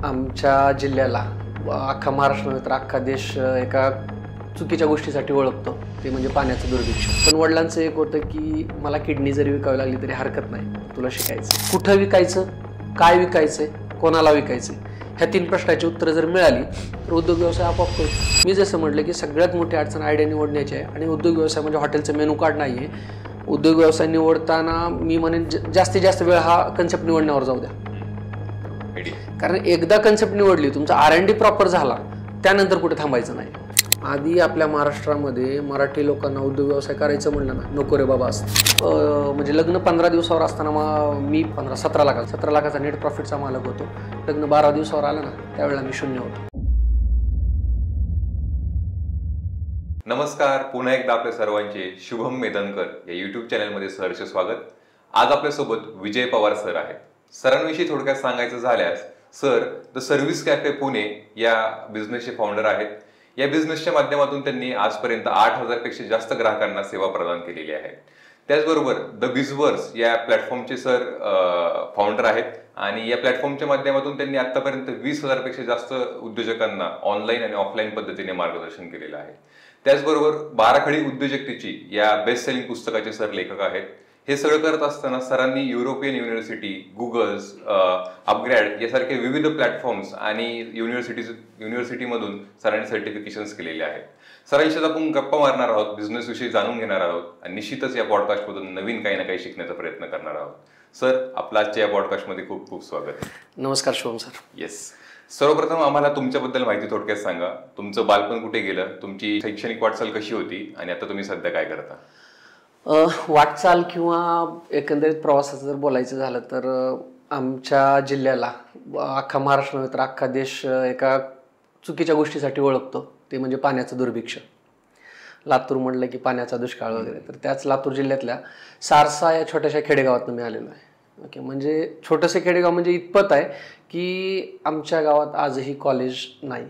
आमच्या जिल्ह्याला अख्खा महाराष्ट्र नव्हे तर अख्खा देश एका चुकीच्या गोष्टीसाठी ओळखतो, ते म्हणजे पाण्याचं दुर्भिक्ष. पण वडिलांचं एक होतं की मला किडनी जरी विकावी लागली तरी हरकत नाही, तुला शिकायचं. कुठं विकायचं, काय विकायचंय, कोणाला विकायचंय, ह्या 3 प्रश्नाची उत्तरं जर मिळाली तर उद्योग व्यवसाय आपोआप करतो. मी जसं म्हटलं की सगळ्यात मोठी अडचण आयडिया निवडण्याची आहे आणि उद्योग व्यवसाय म्हणजे हॉटेलचं मेनू कार्ड नाही आहे. उद्योग व्यवसाय निवडताना मी म्हणेन जास्तीत जास्त वेळ हा कन्सेप्ट निवडण्यावर जाऊ द्या. कारण एकदा कन्सेप्ट निवडली, तुमचा R&D प्रॉपर झाला, त्यानंतर कुठे थांबायचं नाही. आधी आपल्या महाराष्ट्रामध्ये मराठी लोकांना उद्योग व्यवसाय करायचं म्हणलं ना, नको रे बाबा असतं. म्हणजे लग्न 15 दिवसावर असताना मी 17 लाखाचा नेट प्रॉफिटचा मालक होतो. लग्न 12 दिवसावर आलं ना, त्यावेळेला मी शून्य होतो. नमस्कार, पुन्हा एकदा आपल्या सर्वांचे शुभम मेदनकर या यूट्यूब चॅनलमध्ये सहर्ष स्वागत. आज आपल्यासोबत विजय पवार सर आहेत. सरांविषयी थोडक्यात सांगायचं झाल्यास, sir the service cafe Pune या बिझनेसचे फाउंडर आहेत. या बिझनेसच्या माध्यमातून त्यांनी आजपर्यंत 8,000 पेक्षा जास्त ग्राहकांना सेवा प्रदान केलेली आहे. त्याचबरोबर द बिझवर्स या प्लॅटफॉर्मचे सर फाउंडर आहेत आणि या प्लॅटफॉर्मच्या माध्यमातून त्यांनी आतापर्यंत 20,000 पेक्षा जास्त उद्योजकांना ऑनलाईन आणि ऑफलाईन पद्धतीने मार्गदर्शन केलेलं आहे. त्याचबरोबर बाराखडी उद्योजकतेची या बेस्ट सेलिंग पुस्तकाचे सर लेखक आहेत. हे सगळं करत असताना सरांनी युरोपियन युनिव्हर्सिटी, गुगल्स, अपग्रेड यासारखे विविध प्लॅटफॉर्म्स आणि युनिव्हर्सिटीमधून सरांनी सर्टिफिकेशन्स केलेले आहेत. सरांशी आपण गप्पा मारणार आहोत, बिझनेस विषयी जाणून घेणार आहोत आणि निश्चितच या पॉडकास्टमधून नवीन काही ना काही शिकण्याचा प्रयत्न करणार आहोत. सर, आपल्या आजच्या या पॉडकास्टमध्ये खूप खूप स्वागत. नमस्कार शुभम सर. येस, सर्वप्रथम आम्हाला तुमच्याबद्दल माहिती थोडक्यात सांगा. तुमचं बालपण कुठे गेलं, तुमची शैक्षणिक वाटचाल कशी होती आणि आता तुम्ही सध्या काय करता? वाटचाल किंवा एकंदरीत प्रवासाचं जर बोलायचं झालं तर आमच्या जिल्ह्याला अख्खा महाराष्ट्र नव्हे तर अख्खा देश एका चुकीच्या गोष्टीसाठी ओळखतो, ते म्हणजे पाण्याचं दुर्भिक्ष. लातूर म्हणलं की पाण्याचा दुष्काळ वगैरे. तर त्याच लातूर जिल्ह्यातल्या सारसा या छोट्याशा खेडेगावातून मी आलेलो आहे. ओके, म्हणजे छोटंसं खेडेगाव म्हणजे इतपत आहे की आमच्या गावात आजही कॉलेज नाही.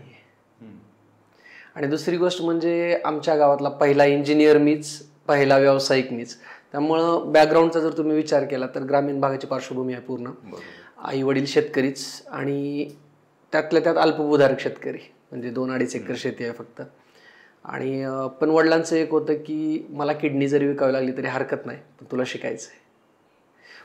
आणि दुसरी गोष्ट म्हणजे आमच्या गावातला पहिला इंजिनियर मीच, पहिला व्यावसायिक मीच. त्यामुळं बॅकग्राऊंडचा जर तुम्ही विचार केला तर ग्रामीण भागाची पार्श्वभूमी आहे पूर्ण. आई वडील शेतकरीच आणि त्यातल्या त्यात अल्पभूधारक शेतकरी, म्हणजे 2-2.5 एकर शेती आहे फक्त. आणि पण वडिलांचं एक होतं की मला किडनी जरी विकावी लागली तरी हरकत नाही, पण तुला शिकायचं आहे.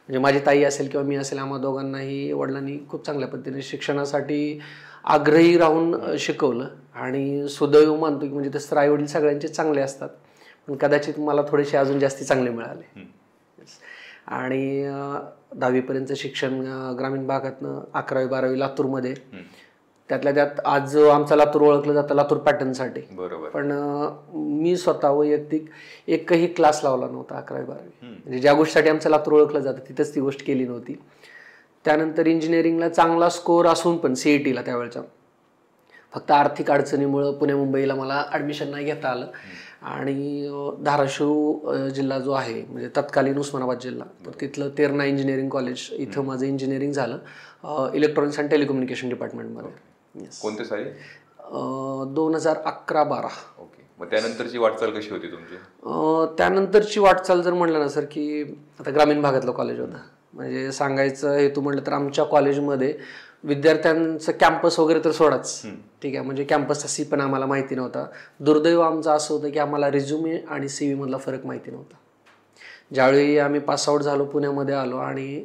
म्हणजे माझी ताई असेल किंवा मी असेल, आम्हा दोघांनाही वडिलांनी खूप चांगल्या पद्धतीने शिक्षणासाठी आग्रही राहून शिकवलं. आणि सुदैव मानतो की म्हणजे तसं आई वडील सगळ्यांचे चांगले असतात, पण कदाचित मला थोडेसे अजून जास्ती चांगले मिळाले. आणि 10वीपर्यंत शिक्षण ग्रामीण भागातनं, 11वी-12वी लातूरमध्ये. त्यातल्या त्यात आज आमचा लातूर ओळखलं जातं लातूर पॅटर्नसाठी. पण मी स्वतः वैयक्तिक एकही क्लास लावला नव्हता 11वी-12वी. म्हणजे ज्या गोष्टीसाठी आमचं लातूर ओळखलं जातं तिथंच ती गोष्ट केली नव्हती. त्यानंतर इंजिनिअरिंगला चांगला स्कोअर असून पण CETला त्यावेळेचा फक्त आर्थिक अडचणीमुळं पुणे मुंबईला मला ॲडमिशन नाही घेता आलं. आणि धाराशिव जिल्हा जो आहे म्हणजे तत्कालीन उस्मानाबाद जिल्हा, तर तिथलं तेरणा इंजिनिअरिंग कॉलेज, इथं माझं इंजिनिअरिंग झालं इलेक्ट्रॉनिक्स अँड टेलिकम्युनिकेशन डिपार्टमेंटमध्ये. कोणते साली? 2011-12. ओके. मग त्यानंतरची वाटचाल कशी होती तुमची? त्यानंतरची वाटचाल जर म्हणलं ना सर, की आता ग्रामीण भागातलं कॉलेज होतं. म्हणजे सांगायचं हेतू म्हटलं तर आमच्या कॉलेजमध्ये विद्यार्थ्यांचं कॅम्पस वगैरे तर सोडाच, ठीक आहे. म्हणजे कॅम्पसचा सी पण आम्हाला माहिती नव्हता. दुर्दैव आमचं असं होतं की आम्हाला रिझ्युमे आणि CV मधला फरक माहिती नव्हता. ज्यावेळी आम्ही पासआउट झालो, पुण्यामध्ये आलो आणि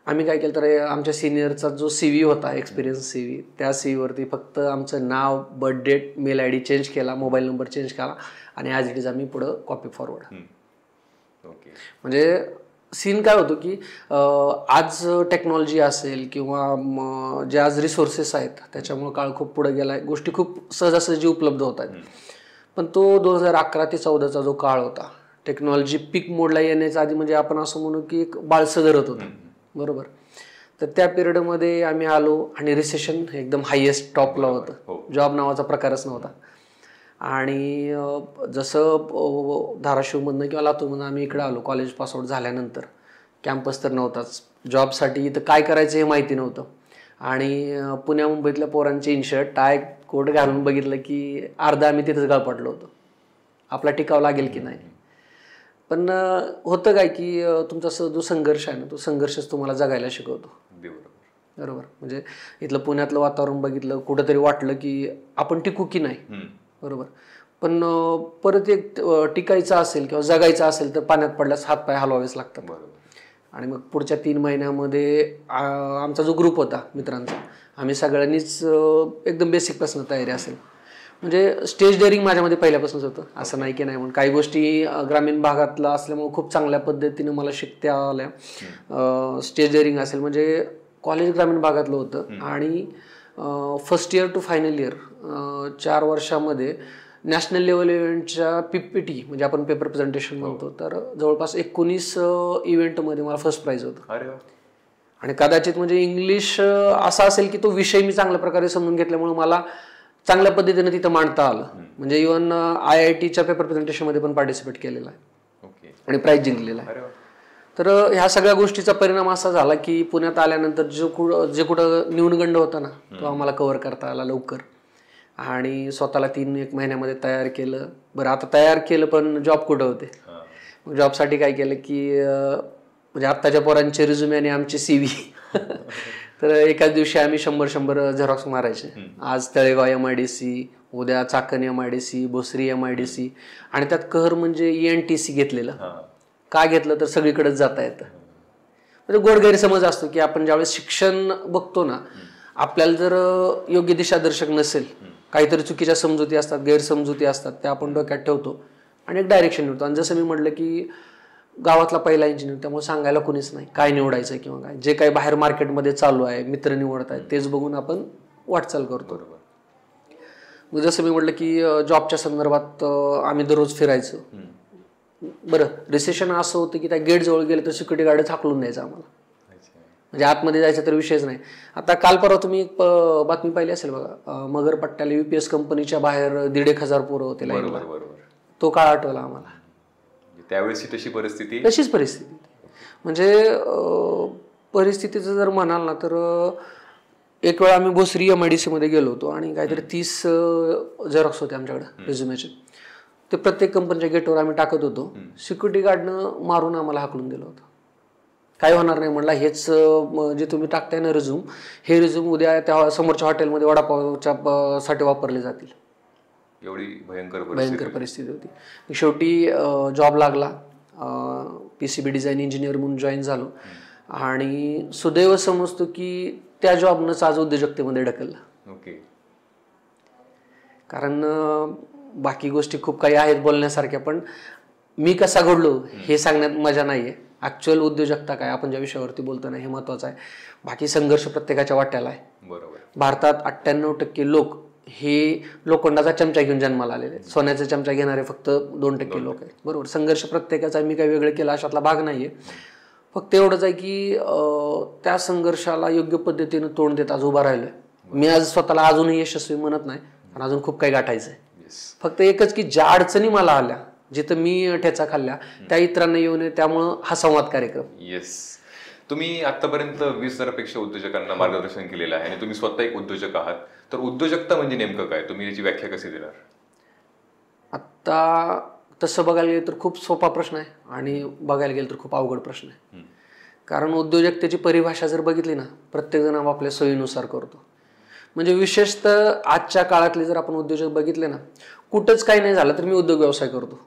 आम्ही काय केलं तर आमच्या सिनियरचा जो CV होता, एक्सपिरियन्स CV, त्या CVवरती फक्त आमचं नाव, birth date, mail ID change केला, मोबाईल नंबर चेंज केला आणि ॲज इट इज आम्ही पुढं कॉपी फॉरवर्ड. म्हणजे सीन काय होतो की आज टेक्नॉलॉजी असेल किंवा जे आज रिसोर्सेस आहेत त्याच्यामुळे काळ खूप पुढे गेला आहे, गोष्टी खूप सहजासहजी उपलब्ध होत आहेत. पण तो 2011 ते 14चा जो काळ होता, टेक्नॉलॉजी पीक मोडला येण्याच्या आधी, म्हणजे आपण असं म्हणू की एक बाळसं धरत होतं, बरोबर. तर त्या पिरियडमध्ये आम्ही आलो आणि रिसेशन एकदम हायेस्ट टॉपला होतं. जॉब नावाचा प्रकारच नव्हता. आणि जसं धाराशिवमधनं किंवा लातूरमधनं आम्ही इकडे आलो कॉलेज पासआउट झाल्यानंतर, कॅम्पस तर नव्हताच, जॉबसाठी इथं काय करायचं हे माहिती नव्हतं. आणि पुण्या मुंबईतल्या पोरांचे इनशर्ट, टाय, कोट घालून बघितलं की अर्धा आम्ही तिथंच गाळपटलो होतो, आपला टिकाव लागेल की नाही. पण होतं काय की तुमचा जो संघर्ष आहे ना, तो संघर्षच तुम्हाला जगायला शिकवतो. बरोबर. म्हणजे इथलं पुण्यातलं वातावरण बघितलं, कुठंतरी वाटलं की आपण टिकू की नाही. बरोबर. पण परत एक टिकायचं असेल किंवा जगायचं असेल तर पाण्यात पडल्यास हातपाय हलवावेच लागतात. आणि मग पुढच्या 3 महिन्यामध्ये आमचा जो ग्रुप होता मित्रांचा, आम्ही सगळ्यांनीच एकदम बेसिकपासून तयारी असेल. म्हणजे स्टेज डेअरिंग माझ्यामध्ये पहिल्यापासूनच होतं, असं नाही की नाही. म्हणून काही गोष्टी ग्रामीण भागातला असल्यामुळे खूप चांगल्या पद्धतीने मला शिकता आल्या. स्टेज डेअरिंग असेल म्हणजे कॉलेज ग्रामीण भागातलं होतं आणि first year to final year 4 वर्षामध्ये नॅशनल लेवल इव्हेंटच्या PPT म्हणजे आपण पेपर प्रेझेंटेशन म्हणतो, तर जवळपास 19 इव्हेंटमध्ये मला फर्स्ट प्राईज होतं. आणि कदाचित म्हणजे इंग्लिश असा असेल की तो विषय मी चांगल्या प्रकारे समजून घेतल्यामुळे मला चांगल्या पद्धतीने तिथं मांडता आलं. म्हणजे इव्हन IITच्या पेपर प्रेझेंटेशनमध्ये पण पार्टिसिपेट केलेला आहे आणि प्राईज जिंकलेला आहे. तर ह्या सगळ्या गोष्टीचा परिणाम असा झाला की पुण्यात आल्यानंतर जे कुठं न्यूनगंड होता ना तो आम्हाला कव्हर करता आला लवकर. आणि स्वतःला 3-1 महिन्यामध्ये तयार केलं. बरं, आता तयार केलं पण जॉब कुठं होते. मग जॉबसाठी काय केलं की म्हणजे आत्ताच्या पोरांचे रिझ्युमे आणि आमचे CV तर एकाच दिवशी आम्ही 100 झेरॉक्स मारायचे. आज तळेगाव MIDC, उद्या चाकण MIDC, भोसरी MIDC आणि त्यात कहर म्हणजे ENTC घेतलेलं. का घेतलं तर सगळीकडेच जाता येतं. म्हणजे गोड गैरसमज असतो की आपण ज्यावेळेस शिक्षण बघतो ना, आपल्याला जर योग्य दिशादर्शक नसेल, काहीतरी चुकीच्या समजुती असतात, गैरसमजुती असतात, त्या आपण डोक्यात ठेवतो आणि एक डायरेक्शन निवडतो. आणि जसं मी म्हटलं की गावातला पहिला इंजिनियर, त्यामुळे सांगायला कोणीच नाही काय निवडायचं किंवा काय. जे काही बाहेर मार्केटमध्ये चालू आहे, मित्र निवडत आहेत, तेच बघून आपण वाटचाल करतो. मग जसं मी म्हटलं की जॉबच्या संदर्भात आम्ही दररोज फिरायचो. बरं, रिसेशन असं होतं की त्या गेट जवळ गेलं तर सिक्युरिटी गार्ड हाकलून द्यायचं आम्हाला. म्हणजे आतमध्ये जायचा तर विषयच नाही. आता काल परवा तुम्ही एक बातमी पाहिली असेल बघा, मगरपट्ट्याला UPS कंपनीच्या बाहेर 1,500 पोरं होते लाईनला. तो काळ आठवला आम्हाला. त्यावेळेस तशीच परिस्थिती. म्हणजे परिस्थितीचं जर म्हणाल ना तर एक वेळा आम्ही भोसरी MIDC मध्ये गेलो होतो आणि काहीतरी 30 झेरॉक्स होते आमच्याकडे रिझ्युमेचे. ते प्रत्येक कंपनीच्या गेटवर आम्ही टाकत होतो. सिक्युरिटी गार्डनं मारून आम्हाला हाकलून दिलं होतं. काय होणार नाही म्हणला, हेच जे तुम्ही टाकताय ना रिझ्यूम, हे रिझ्यूम उद्या त्या समोरच्या हॉटेलमध्ये वडापावच्या साठी वापरले जातील. एवढी भयंकर परिस्थिती होती. शेवटी जॉब लागला, PCB डिझाईन इंजिनियर म्हणून जॉईन झालो आणि सुदैव समजतो की त्या जॉबनंच आज उद्योजकतेमध्ये ढकललं. कारण बाकी गोष्टी खूप काही आहेत बोलण्यासारख्या, पण मी कसा घडलो हे सांगण्यात मजा नाहीये. ऍक्च्युअल उद्योजकता काय, आपण ज्या विषयावरती बोलतो ना, हे महत्वाचं आहे. बाकी संघर्ष प्रत्येकाच्या वाट्याला आहे. बरोबर. भारतात 98% लोक हे लोखंडाचा चमचा घेऊन जन्माला आलेले आहेत. सोन्याचा चमचा घेणारे फक्त 2% लोक आहेत. बरोबर. संघर्ष प्रत्येकाचा, मी काही वेगळं केलं अशातला भाग नाहीये. फक्त एवढंच आहे की त्या संघर्षाला योग्य पद्धतीने तोंड देत आज उभा राहिलोय. मी आज स्वतःला अजूनही यशस्वी म्हणत नाही, पण अजून खूप काही गाठायचंय. फक्त एकच की ज्या अडचणी मला आल्या, जिथं मी ठेचा खाल्ल्या, त्या इतरांना येऊ नये, त्यामुळं हा संवाद कार्यक्रम. येस. तुम्ही आतापर्यंत 20,000पेक्षा उद्योजकांना मार्गदर्शन केलेलं आहे आणि तुम्ही स्वतः एक उद्योजक आहात. तर उद्योजकता म्हणजे नेमकं काय, तुम्ही याची व्याख्या कशी देणार? आता तसं बघायला गेलं तर खूप सोपा प्रश्न आहे आणि बघायला गेलं तर खूप अवघड प्रश्न आहे. कारण उद्योजकतेची परिभाषा जर बघितली ना, प्रत्येक जण आपल्या सोयीनुसार करतो. म्हणजे विशेषतः आजच्या काळातले जर आपण उद्योजक बघितले ना, कुठंच काही नाही झालं तर मी उद्योग व्यवसाय करतो.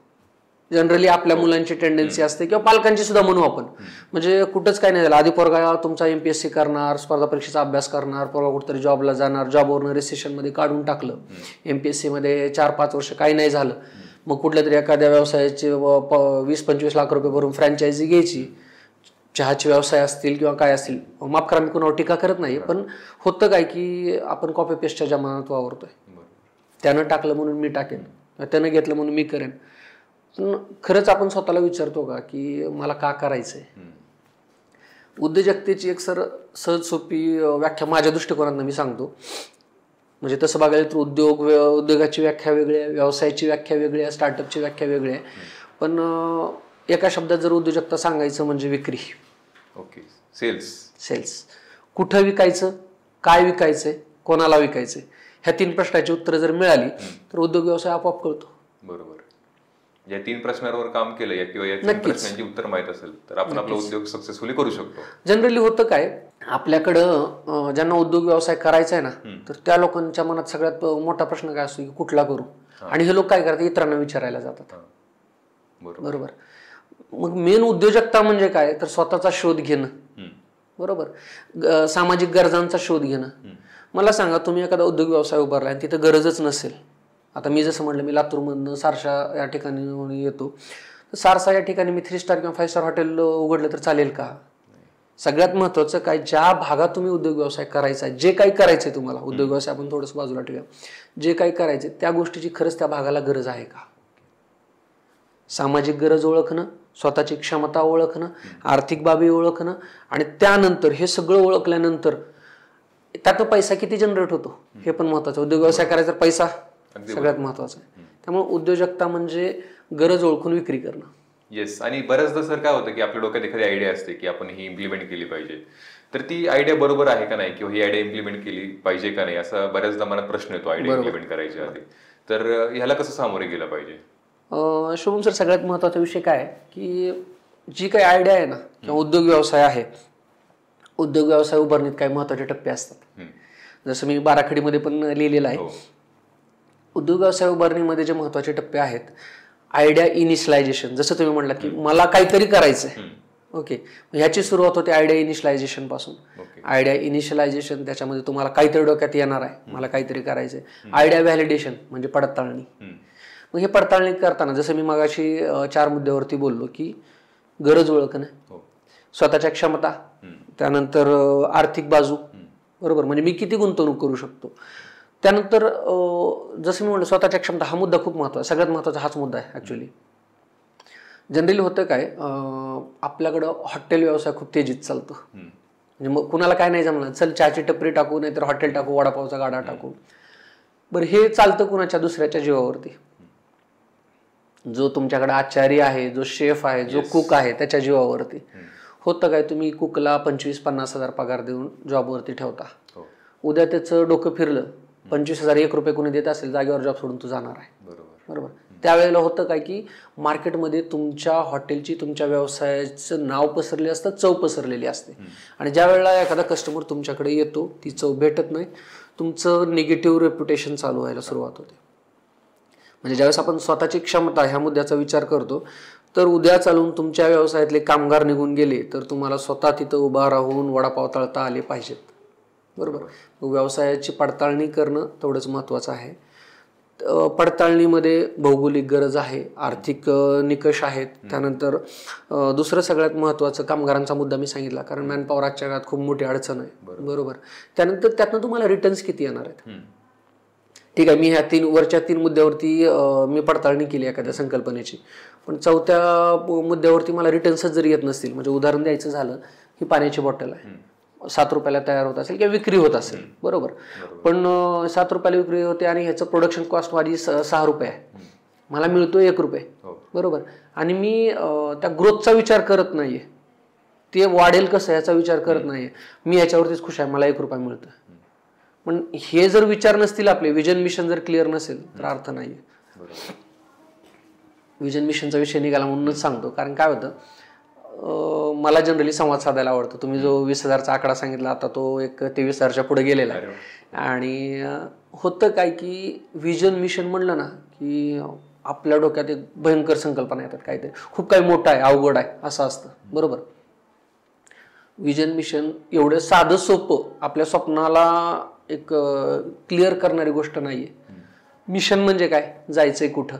जनरली आपल्या मुलांची टेंडन्सी असते किंवा पालकांची सुद्धा म्हणू आपण. म्हणजे कुठंच काही नाही झालं, आधी पोरगा तुमचा MPSC करणार, स्पर्धा परीक्षेचा अभ्यास करणार, पोरगा कुठेतरी जॉबला जाणार, जॉबवरून रिसेशन मध्ये काढून टाकलं, MPSC मध्ये 4-5 वर्ष काही नाही झालं, मग कुठल्या तरी एखाद्या व्यवसायाचे 20-25 लाख रुपये भरून फ्रँचायझी घ्यायची, चहाचे व्यवसाय असतील किंवा काय असतील. माफ करा, मी कोणावर टीका करत नाही, पण होतं काय की आपण कॉपी पेस्टच्या जमान्यात वावरतोय. त्यानं टाकलं म्हणून मी टाकेन, त्यानं घेतलं म्हणून मी करेन. पण खरंच आपण स्वतःला विचारतो का की मला का करायचंय? उद्योजकतेची एक सहज सोपी व्याख्या माझ्या दृष्टिकोनातून मी सांगतो. म्हणजे तसं बघायला तर उद्योगाची व्याख्या वेगळी आहे, व्यवसायाची व्याख्या वेगळी आहे, स्टार्टअपची व्याख्या वेगळी आहे. पण एका शब्दात जर उद्योजकता सांगायचं म्हणजे विक्री. ओके. सेल्स. कुठं विकायचं, काय विकायचंय, कोणाला विकायचंय, ह्या 3 प्रश्नाची उत्तरं जर मिळाली तर उद्योग व्यवसाय आपोआप कळतो. बरोबर. या 3 प्रश्नांवर काम केलं किंवा या 3 प्रश्नांची उत्तर माहित असेल तर आपण आपला उद्योग सक्सेसफुली करू शकतो. जनरली होतं काय, आपल्याकडं ज्यांना उद्योग व्यवसाय करायचा आहे ना, तर त्या लोकांच्या मनात सगळ्यात मोठा प्रश्न काय असतो की कुठला करू. आणि हे लोक काय करतात, इतरांना विचारायला जातात. बरोबर. मग मेन उद्योजकता म्हणजे काय, तर स्वतःचा शोध घेणं. बरोबर. सामाजिक गरजांचा शोध घेणं. मला सांगा, तुम्ही एखादा उद्योग व्यवसाय उभारला आणि तिथं गरजच नसेल. आता मी जसं म्हटलं, मी लातूरमधनं सारसा या ठिकाणी येतो. तर सारसा या ठिकाणी मी 3 स्टार किंवा 5 स्टार हॉटेल उघडलं तर चालेल का? सगळ्यात महत्वाचं काय, ज्या भागात तुम्ही उद्योग व्यवसाय करायचा आहे, जे काही करायचंय तुम्हाला, उद्योग व्यवसाय आपण थोडंसं बाजूला ठेवूया, जे काही करायचे त्या गोष्टीची खरंच त्या भागाला गरज आहे का. सामाजिक गरज ओळखणं, स्वतःची क्षमता ओळखणं, आर्थिक बाबी ओळखणं, आणि त्यानंतर हे सगळं ओळखल्यानंतर त्यात पैसा किती जनरेट होतो हे पण महत्वाचं. उद्योग व्यवसाय करायचा पैसा सगळ्यात महत्वाचा आहे. त्यामुळे उद्योजकता म्हणजे गरज ओळखून विक्री करणं. येस. आणि बऱ्याचदा सर काय होतं की आपल्या डोक्यात एखादी आयडिया असते की आपण ही इम्प्लिमेंट केली पाहिजे, तर ती आयडिया बरोबर आहे का नाही, किंवा ही आयडिया इम्प्लिमेंट केली पाहिजे का नाही, असा बऱ्याचदा मनात प्रश्न येतो आयडिया इम्प्लिमेंट करायच्या आधी. तर ह्याला कसं सामोरे गेलं पाहिजे? शुभम सर, सगळ्यात महत्वाचा विषय काय की जी काही आयडिया आहे ना, किंवा उद्योग व्यवसाय आहे, उद्योग व्यवसाय उभारणीत काही महत्वाचे टप्पे असतात. जसं मी बाराखडीमध्ये पण लिहिलेलं आहे. उद्योग व्यवसाय उभारणीमध्ये जे महत्वाचे टप्पे आहेत, आयडिया इनिशियलायझेशन. जसं तुम्ही म्हटलं की मला काहीतरी करायचंय, ओके, ह्याची सुरुवात होते आयडिया इनिशियलायझेशन पासून. आयडिया इनिशियलायझेशन, त्याच्यामध्ये तुम्हाला काहीतरी डोक्यात येणार आहे, मला काहीतरी करायचंय. आयडिया व्हॅलिडेशन म्हणजे पडताळणी. मग हे पडताळणी करताना जसं मी मगाशी 4 मुद्द्यावरती बोललो की गरज ओळखणं, स्वतःच्या क्षमता, त्यानंतर आर्थिक बाजू, बरोबर, म्हणजे मी किती गुंतवणूक करू शकतो. त्यानंतर जसं मी म्हणलं स्वतःच्या क्षमता, हा मुद्दा खूप महत्वाचा, सगळ्यात महत्वाचा हाच मुद्दा आहे ऍक्च्युली. जनरली होतं काय, आपल्याकडं हॉटेल व्यवसाय खूप तेजीत चालतो. म्हणजे मग कुणाला काय नाही जमलं, चल चहाची टपरी टाकू, नाहीतर हॉटेल टाकू, वडापावचा गाडा टाकू. बरं, हे चालतं कुणाच्या, दुसऱ्याच्या जीवावरती. जो तुमच्याकडे आचारी आहे, जो शेफ आहे, जो कुक आहे, त्याच्या जीवावरती. होतं काय, तुम्ही कुकला 25-50 हजार पगार देऊन जॉबवरती ठेवता. उद्या त्याचं डोकं फिरलं, 25,000 1 रुपये कोणी देत असेल, जागेवर जॉब सोडून तू जाणार आहे. बरोबर. त्यावेळेला होतं काय की मार्केटमध्ये तुमच्या हॉटेलची, तुमच्या व्यवसायाचं नाव पसरले असतं, चव पसरलेली असते. आणि ज्या वेळेला एखादा कस्टमर तुमच्याकडे येतो, ती चव भेटत नाही, तुमचं निगेटिव्ह रेप्युटेशन चालू व्हायला सुरुवात होते. म्हणजे ज्यावेळेस आपण स्वतःची क्षमता ह्या मुद्द्याचा विचार करतो, तर उद्या चालून तुमच्या व्यवसायातले कामगार निघून गेले तर तुम्हाला स्वतः तिथं उभा राहून वडापाव तळता आले पाहिजेत. बरोबर. व्यवसायाची पडताळणी करणं तेवढंच महत्वाचं आहे. पडताळणीमध्ये भौगोलिक गरज आहे, आर्थिक निकष आहेत, त्यानंतर दुसरं सगळ्यात महत्वाचं कामगारांचा मुद्दा मी सांगितला, कारण मॅनपॉवर आजच्या काळात खूप मोठी अडचण आहे. बरोबर. त्यानंतर त्यातनं तुम्हाला रिटर्न्स किती येणार आहेत. ठीक आहे, मी ह्या वरच्या 3 मुद्द्यावरती मी पडताळणी केली एखाद्या संकल्पनेची, पण 4थ्या मुद्द्यावरती मला रिटर्न्सच जरी येत नसतील, म्हणजे उदाहरण द्यायचं झालं, ही पाण्याची बॉटल आहे, 7 रुपयाला तयार होत असेल किंवा विक्री होत असेल, बरोबर, पण 7 रुपयाला विक्री होते आणि ह्याचं प्रोडक्शन कॉस्ट माझी 6 रुपये आहे, मला मिळतो 1 रुपये, बरोबर, आणि मी त्या ग्रोथचा विचार करत नाहीये, ते वाढेल कसं याचा विचार करत नाहीये, मी ह्याच्यावरतीच खुश आहे, मला 1 रुपया मिळतो. पण हे जर विचार नसतील आपले, विजन मिशन जर क्लिअर नसेल तर अर्थ नाहीये. विजन मिशनचा विषय निघाला म्हणूनच सांगतो, कारण काय होतं, मला जनरली संवाद साधायला आवडतो. तुम्ही जो 20,000चा आकडा सांगितला, आता तो एक 23,000च्या पुढे गेलेला आहे. आणि होतं काय की विजन मिशन म्हणलं ना की आपल्या डोक्यात एक भयंकर संकल्पना येतात, काहीतरी खूप काही मोठं आहे, अवघड आहे, असं असतं. बरोबर. विजन मिशन एवढं साधं सोपं आपल्या स्वप्नाला एक क्लिअर करणारी गोष्ट नाहीये. मिशन म्हणजे काय, जायचंय कुठं,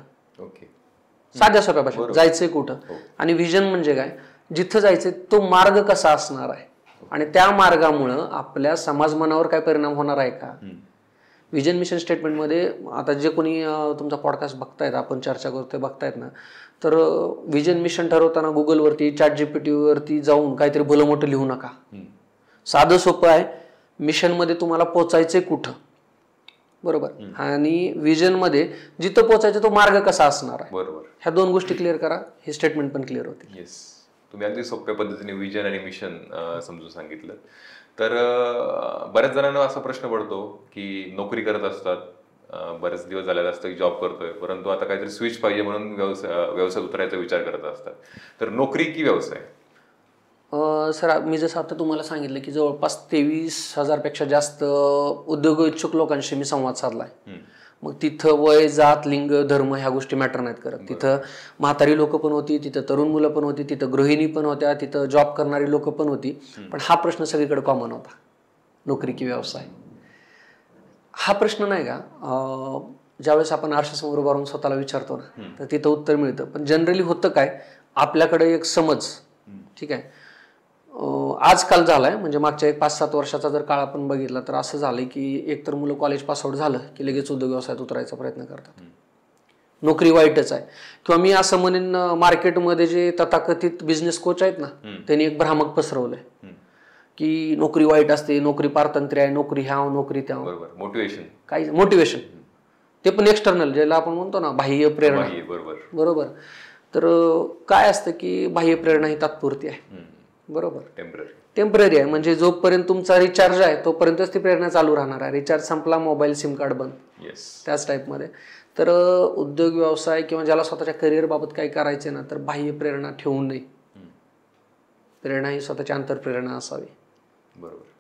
साध्या सोप्या भाषेत जायचंय कुठं. आणि विजन म्हणजे काय, जिथं जायचंय तो मार्ग कसा असणार आहे आणि त्या मार्गामुळं आपल्या समाज मनावर काय परिणाम होणार आहे का. विजन मिशन स्टेटमेंटमध्ये आता जे कोणी तुमचा पॉडकास्ट बघतायत, आपण चर्चा करतोय बघतायत ना, तर विजन मिशन ठरवताना गुगलवरती, ChatGPT वरती जाऊन काहीतरी भलं मोठं लिहू नका. साधं सोपं आहे. मिशन मध्ये तुम्हाला पोचायचंय कुठं, बरोबर, आणि विजन मध्ये जिथं पोचायचं तो मार्ग कसा असणार आहे, बरोबर, ह्या 2 गोष्टी क्लिअर करा, हे स्टेटमेंट पण क्लिअर होते. येस, तुम्ही अगदी सोप्या पद्धतीने विजन आणि मिशन समजून सांगितलं. तर बऱ्याच जणांना असा प्रश्न पडतो की नोकरी करत असतात, बरेच दिवस झालेला असतं की जॉब करतोय, परंतु आता काहीतरी स्विच पाहिजे म्हणून व्यवसायात उतरायचा विचार करत असतात. तर नोकरी की व्यवसाय? सर मी जसं आता तुम्हाला सांगितलं की जवळपास 23,000पेक्षा जास्त उद्योग इच्छुक लोकांशी मी संवाद साधलाय. मग तिथं वय, जात, लिंग, धर्म ह्या गोष्टी मॅटर नाहीत करत. तिथं म्हातारी लोक पण होती, तिथं तरुण मुलं पण होती, तिथं गृहिणी पण होत्या, तिथं जॉब करणारी लोक पण होती. पण हा प्रश्न सगळीकडे कॉमन होता, नोकरी की व्यवसाय. हा प्रश्न नाही का ज्यावेळेस आपण आरशासमोर उभारून स्वतःला विचारतो ना, तर तिथं उत्तर मिळतं. पण जनरली होतं काय, आपल्याकडे एक समज, ठीक आहे, आजकाल झालाय, म्हणजे मागच्या एक 5-7 वर्षाचा जर काळ आपण बघितला तर असं झालंय की एकतर मुलं कॉलेज पासआउट झालं की लगेच उद्योग व्यवसायात उतरायचा प्रयत्न करतात. नोकरी वाईटच आहे. किंवा मी असं म्हणेन, मार्केटमध्ये जे तथाकथित बिझनेस कोच आहेत ना, त्यांनी एक भ्रामक पसरवलंय की नोकरी वाईट असते, नोकरी पारतंत्र्य आहे, नोकरी ह्याव नोकरी त्याव, मोटिवेशन, काही मोटिवेशन, ते पण एक्सटर्नल, ज्याला आपण म्हणतो ना बाह्य प्रेरणा. बरोबर. तर काय असतं की बाह्य प्रेरणा ही तात्पुरती आहे, बरोबर, टेम्पररी आहे. म्हणजे जोपर्यंत तुमचा रिचार्ज आहे तोपर्यंतच ती प्रेरणा चालू राहणार आहे. रिचार्ज संपला, मोबाईल सिम कार्ड बंद, त्याच टाईपमध्ये. तर उद्योग व्यवसाय किंवा ज्याला स्वतःच्या करिअर बाबत काही करायचे ना, तर बाह्य प्रेरणा ठेवू नये. प्रेरणा ही स्वतःची अंतरप्रेरणा असावी.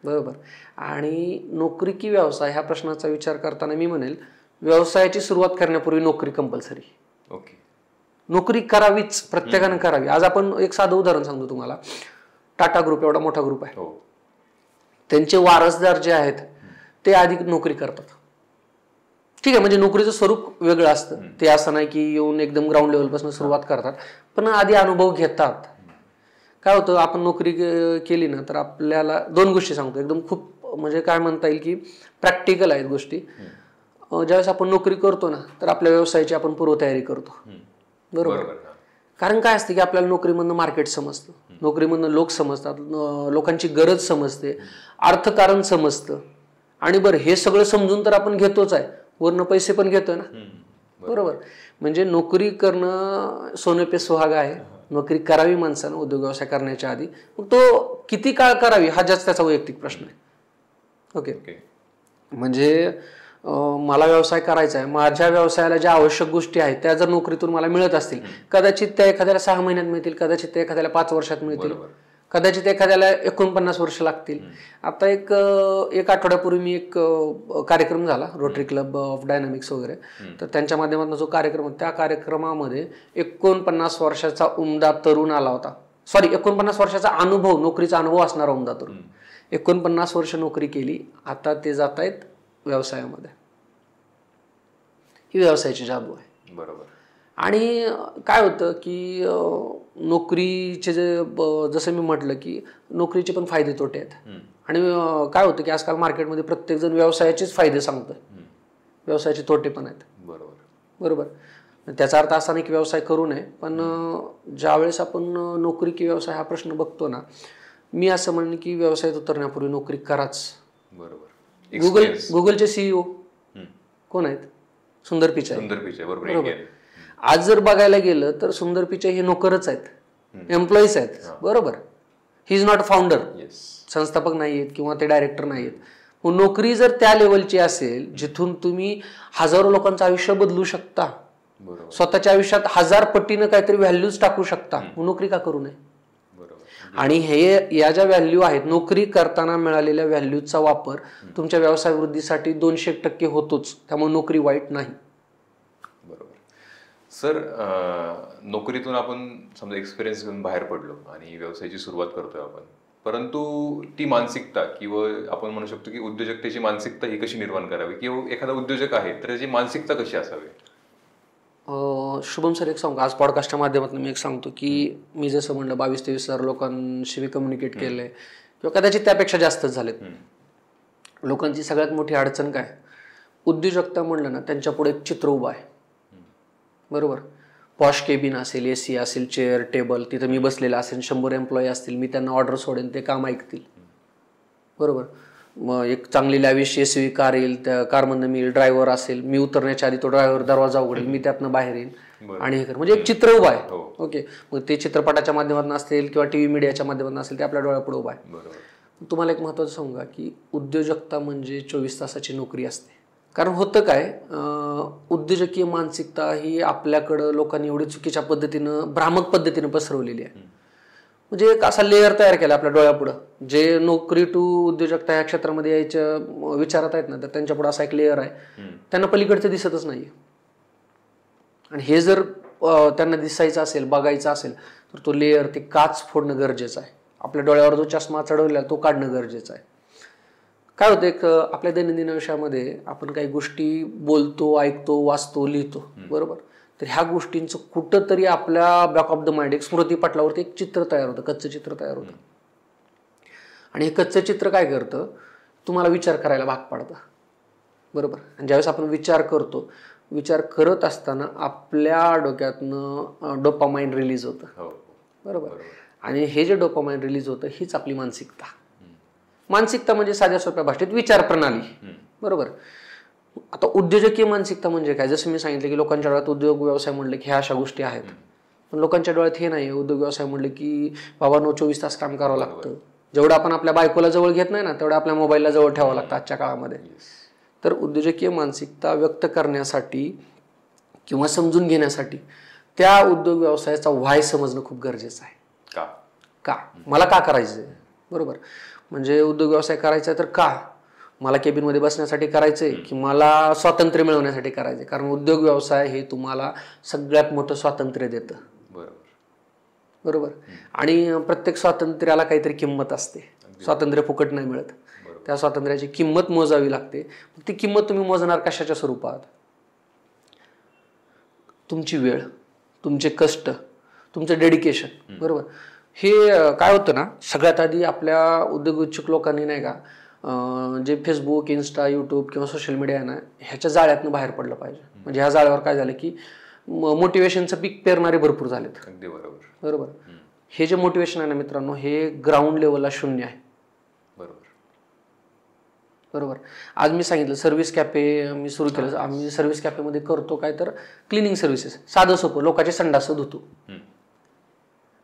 बरोबर. आणि नोकरी की व्यवसाय ह्या प्रश्नाचा विचार करताना मी म्हणेल, व्यवसायाची सुरुवात करण्यापूर्वी नोकरी कंपल्सरी. नोकरी करावीच, प्रत्येकानं करावी. आज आपण एक साधं उदाहरण सांगतो तुम्हाला. टाटा ग्रुप एवढा मोठा ग्रुप आहे, त्यांचे वारसदार जे आहेत ते आधी नोकरी करतात, ठीक आहे. म्हणजे नोकरीचं स्वरूप वेगळं असतं. ते असं नाही की येऊन एकदम ग्राउंड लेवलपासून सुरुवात करतात, पण आधी अनुभव घेतात. काय होतं, आपण नोकरी केली ना तर आपल्याला 2 गोष्टी सांगतो, एकदम खूप म्हणजे काय म्हणता येईल की प्रॅक्टिकल आहेत गोष्टी. ज्यावेळेस आपण नोकरी करतो ना तर आपल्या व्यवसायाची आपण पूर्वतयारी करतो, बरोबर. कारण काय असतं की आपल्याला नोकरीमधनं मार्केट समजतं, नोकरीमधनं लोक समजतात, लोकांची गरज समजते, अर्थकारण समजतं. आणि बरं, हे सगळं समजून तर आपण घेतोच आहे, वरनं पैसे पण घेतोय ना, बरोबर. म्हणजे नोकरी करणं सोने पे सुहागा आहे. नोकरी करावी माणसानं उद्योग व्यवसाय करण्याच्या आधी. मग तो किती काळ करावी हा जास्त त्याचा वैयक्तिक प्रश्न आहे. ओके. म्हणजे मला व्यवसाय करायचा आहे, माझ्या व्यवसायाला ज्या आवश्यक गोष्टी आहेत त्या जर नोकरीतून मला मिळत असतील, कदाचित त्या एखाद्याला 6 महिन्यात मिळतील, कदाचित त्या एखाद्याला 5 वर्षात मिळतील, कदाचित एखाद्याला 49 वर्ष लागतील. आता एक आठवड्यापूर्वी मी एक कार्यक्रम झाला, रोटरी क्लब ऑफ डायनामिक्स वगैरे, तर त्यांच्या माध्यमातून जो कार्यक्रम, त्या कार्यक्रमामध्ये 49 वर्षाचा उमदा तरुण आला होता. 49 वर्षाचा अनुभव, नोकरीचा अनुभव असणारा उमदा तरुण. 49 वर्ष नोकरी केली, आता ते जात आहेत व्यवसायामध्ये. ही व्यवसायाची जादू आहे, बरोबर. आणि काय होतं की नोकरीचे जसं मी म्हटलं की नोकरीचे पण फायदे तोटे आहेत. आणि काय होतं की आजकाल मार्केटमध्ये प्रत्येक जण व्यवसायाचेच फायदे सांगतोय, व्यवसायाचे तोटे पण आहेत, बरोबर. त्याचा अर्थ असा नाही की व्यवसाय करू नये, पण ज्यावेळेस आपण नोकरी की व्यवसाय हा प्रश्न बघतो ना, मी असं म्हणेन की व्यवसायात उतरण्यापूर्वी नोकरी कराच, बरोबर. गुगलचे सीईओ कोण आहेत? सुंदर पिचाई, बरोबर. आज जर बघायला गेलं तर सुंदर पिचाई हे नोकरच आहेत, एम्प्लॉईज आहेत, बरोबर. ही इज नॉट फाउंडर, संस्थापक नाही आहेत किंवा ते डायरेक्टर नाही आहेत. मग नोकरी जर त्या लेवलची असेल जिथून तुम्ही हजारो लोकांचं आयुष्य बदलू शकता, स्वतःच्या आयुष्यात 1000 पटीनं काहीतरी व्हॅल्यूज टाकू शकता, मग नोकरी का करू नये? आणि हे या ज्या व्हॅल्यू आहेत, नोकरी करताना मिळालेल्या व्हॅल्यूचा वापर तुमच्या व्यवसाय वृद्धीसाठी 200% होतोच. त्यामुळे नोकरी वाईट नाही, बरोबर. सर, नोकरीतून आपण समजा एक्सपिरियन्स घेऊन बाहेर पडलो आणि व्यवसायाची सुरुवात करतोय आपण, परंतु ती मानसिकता किंवा आपण म्हणू शकतो की उद्योजकतेची मानसिकता ही कशी निर्माण करावी, किंवा एखादा उद्योजक आहे तर त्याची मानसिकता कशी असावी? शुभम सर, एक सांगू, आज पॉडकास्टच्या माध्यमातून मी एक सांगतो की मी जसं म्हणलं 22-23 लोकांशी मी कम्युनिकेट केलंय, किंवा कदाचित त्यापेक्षा जास्तच झालेत. लोकांची सगळ्यात मोठी अडचण काय, उद्योजकता म्हणलं ना त्यांच्या पुढे एक चित्र उभं आहे, बरोबर. पॉश केबिन असेल, एसी असेल, चेअर टेबल, तिथं मी बसलेला असेल, 100 एम्प्लॉई असतील, मी त्यांना ऑर्डर सोडेन, ते काम ऐकतील, बरोबर. मग एक चांगली लॅविश एसयूव्ही कार येईल, त्या कारमधनं मी येईल, ड्रायव्हर असेल, मी उतरण्याच्या आधी तो ड्रायव्हर दरवाजा उघडेल, मी त्यातनं बाहेर येईल आणि हे कर, म्हणजे एक चित्र उभं आहे. ओके. मग ते चित्रपटाच्या माध्यमातून असेल किंवा टीव्ही मीडियाच्या माध्यमातून असेल, ते आपल्या डोळ्यापुढे उभं आहे. तुम्हाला एक महत्त्वाचं सांगा की उद्योजकता म्हणजे 24 तासाची नोकरी असते. कारण होतं काय, उद्योजकीय मानसिकता ही आपल्याकडं लोकांनी एवढी चुकीच्या पद्धतीनं, भ्रामक पद्धतीनं पसरवलेली आहे. म्हणजे एक असा लेअर तयार केला आपल्या डोळ्यापुढं. जे नोकरी टू उद्योजकता या क्षेत्रामध्ये यायच्या विचारात आहेत ना, तर त्यांच्या पुढे असा एक लेअर आहे, त्यांना पलीकडचं दिसतच नाही. आणि हे जर त्यांना दिसायचं असेल, बघायचं असेल, तर तो लेअर, ते काच फोडणं गरजेचं आहे. आपल्या डोळ्यावर जो चष्मा चढवलेला तो काढणं गरजेचं आहे. काय होतं, एक आपल्या दैनंदिन आयुष्यामध्ये आपण काही गोष्टी बोलतो, ऐकतो, वाचतो, लिहितो, बरोबर. तर ह्या गोष्टींचं कुठंतरी आपल्या बॅक ऑफ द माइंड एक स्मृती पटलावरती एक चित्र तयार होतं, कच्चं चित्र तयार होतं. आणि हे कच्चं चित्र काय करतं, तुम्हाला विचार करायला भाग पाडतं, बरोबर. आणि ज्यावेळेस आपण विचार करतो, विचार करत असताना आपल्या डोक्यातनं डोपामाइन रिलीज होतं, बरोबर. आणि हे जे डोपामाइन रिलीज होतं हीच आपली मानसिकता. मानसिकता म्हणजे साध्या सोप्या भाषेत विचार प्रणाली, बरोबर. आता उद्योजकीय मानसिकता म्हणजे काय, जसं मी सांगितलं की लोकांच्या डोळ्यात उद्योग व्यवसाय म्हणले की ह्या अशा गोष्टी आहेत, पण लोकांच्या डोळ्यात हे नाही. उद्योग व्यवसाय म्हणले की बाबा 24 तास काम करावं लागतं. जेवढं आपण आपल्या बायकोला जवळ घेत नाही ना, तेवढं आपल्या मोबाईलला जवळ ठेवावं लागतं आजच्या काळामध्ये. तर उद्योजकीय मानसिकता व्यक्त करण्यासाठी किंवा समजून घेण्यासाठी त्या उद्योग व्यवसायाचा व्हाय समजणं खूप गरजेचं आहे. का मला का करायचंय, बरोबर. म्हणजे उद्योग व्यवसाय करायचा तर का, मला केबिनमध्ये बसण्यासाठी करायचंय की मला स्वातंत्र्य मिळवण्यासाठी करायचंय. कारण उद्योग व्यवसाय हे तुम्हाला सगळ्यात मोठं स्वातंत्र्य देतं, बरोबर. आणि प्रत्येक स्वातंत्र्याला काहीतरी किंमत असते. स्वातंत्र्य फुकट नाही मिळत. त्या स्वातंत्र्याची किंमत मोजावी लागते. ती किंमत तुम्ही मोजणार कशाच्या स्वरूपात, तुमची वेळ, तुमचे कष्ट, तुमचं डेडिकेशन, बरोबर. हे काय होतं ना, सगळ्यात आधी आपल्या उद्योग इच्छुक लोकांनी नाही का, जे फेसबुक, इन्स्टा, यूट्यूब किंवा सोशल मीडिया आहे ना, ह्याच्या जाळ्यातनं बाहेर पडलं पाहिजे. म्हणजे ह्या जाळ्यावर काय झालं की मोटिवेशनचं पीक पेरणारे भरपूर झालेत, बरोबर. हे जे मोटिवेशन आहे ना मित्रांनो, हे ग्राउंड लेवलला शून्य आहे, बरोबर. आज मी सांगितलं सर्व्हिस कॅफे मी सुरू केलं. आम्ही सर्व्हिस कॅफेमध्ये करतो काय तर क्लिनिंग सर्व्हिसेस, साधं सोपं, लोकांचे संडास धुतो.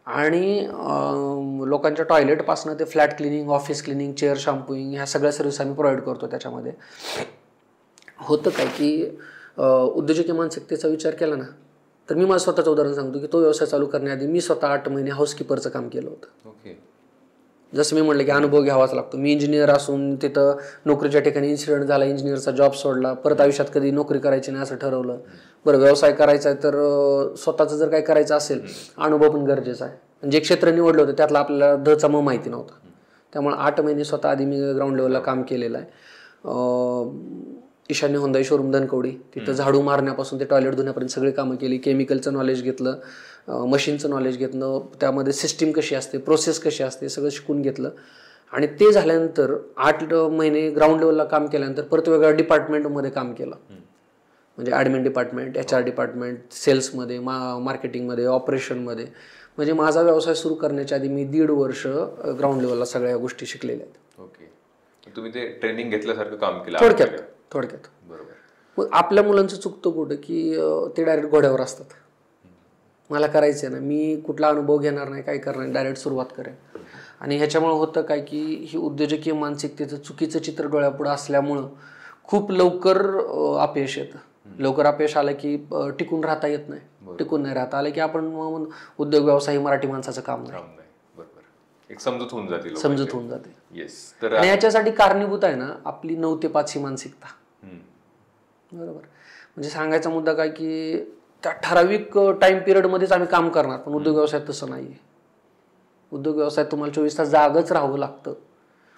आणि लोकांच्या टॉयलेटपासनं ते flat cleaning, office cleaning, chair shampooing, ह्या सगळ्या सर्व्हिस आम्ही प्रोव्हाइड करतो. त्याच्यामध्ये होतं काय की उद्योजकीय मानसिकतेचा विचार केला ना, तर मी माझं स्वतःचं उदाहरण सांगतो की तो व्यवसाय चालू करण्याआधी मी स्वतः 8 महिने हाऊसकीपरचं काम केलं होतं. जसं मी म्हटलं की अनुभव घ्यावाच लागतो. मी इंजिनियर असून तिथं नोकरीच्या ठिकाणी इन्सिडेंट झाला, इंजिनियरचा जॉब सोडला, परत आयुष्यात कधी नोकरी करायची नाही असं ठरवलं. बरं, व्यवसाय करायचा आहे तर स्वतःचं जर काही करायचं असेल, अनुभव पण गरजेचा आहे. जे क्षेत्र निवडलं होतं त्यातला आपल्याला धचा मग माहिती नव्हता. त्यामुळे 8 महिने स्वतः आधी मी ग्राउंड लेवलला काम केलेलं आहे. ईशान्य होंदाई शोरूम धनकवडी, तिथं झाडू मारण्यापासून ते टॉयलेट धुण्यापर्यंत सगळी कामं केली. केमिकलचं नॉलेज घेतलं, मशीनचं नॉलेज घेतलं, त्यामध्ये सिस्टीम कशी असते, प्रोसेस कशी असते, सगळं शिकून घेतलं. आणि ते झाल्यानंतर 8 महिने ग्राउंड लेवलला काम केल्यानंतर परत वेगळ्या डिपार्टमेंटमध्ये काम केलं. म्हणजे ॲडमिन डिपार्टमेंट, HR डिपार्टमेंट, सेल्समध्ये, मार्केटिंगमध्ये, ऑपरेशनमध्ये. म्हणजे माझा व्यवसाय सुरू करण्याच्या आधी मी 1.5 वर्ष ग्राउंड लेवलला सगळ्या गोष्टी शिकलेल्या आहेत. ओके, तुम्ही ते ट्रेनिंग घेतल्यासारखं काम केलं थोडक्यात. बरोबर. आपल्या मुलांचं चुकतं कुठं की ते डायरेक्ट घोड्यावर असतात. मला करायचं आहे ना, मी कुठला अनुभव घेणार नाही, काय करणार, डायरेक्ट सुरुवात करेन. आणि ह्याच्यामुळे होतं काय की ही उद्योजकीय मानसिकतेचं चुकीचं चित्र डोळ्यापुढं असल्यामुळं खूप लवकर अपयश येतं. लवकर अपयश आलं की टिकून राहता येत नाही. टिकून नाही राहता आलं की आपण उद्योग व्यवसाय मराठी माणसाचं काम नाही. एक समजूत होऊन जाते. येस. तर आणि याच्यासाठी कारणीभूत आहे ना आपली 9 ते 5 ही मानसिकता, बरोबर. म्हणजे सांगायचा मुद्दा काय की त्या ठराविक टाइम पिरियडमध्येच आम्ही काम करणार, पण उद्योग व्यवसायात तसं नाहीये. उद्योग व्यवसायात तुम्हाला 24 तास जागच राहावं लागतं.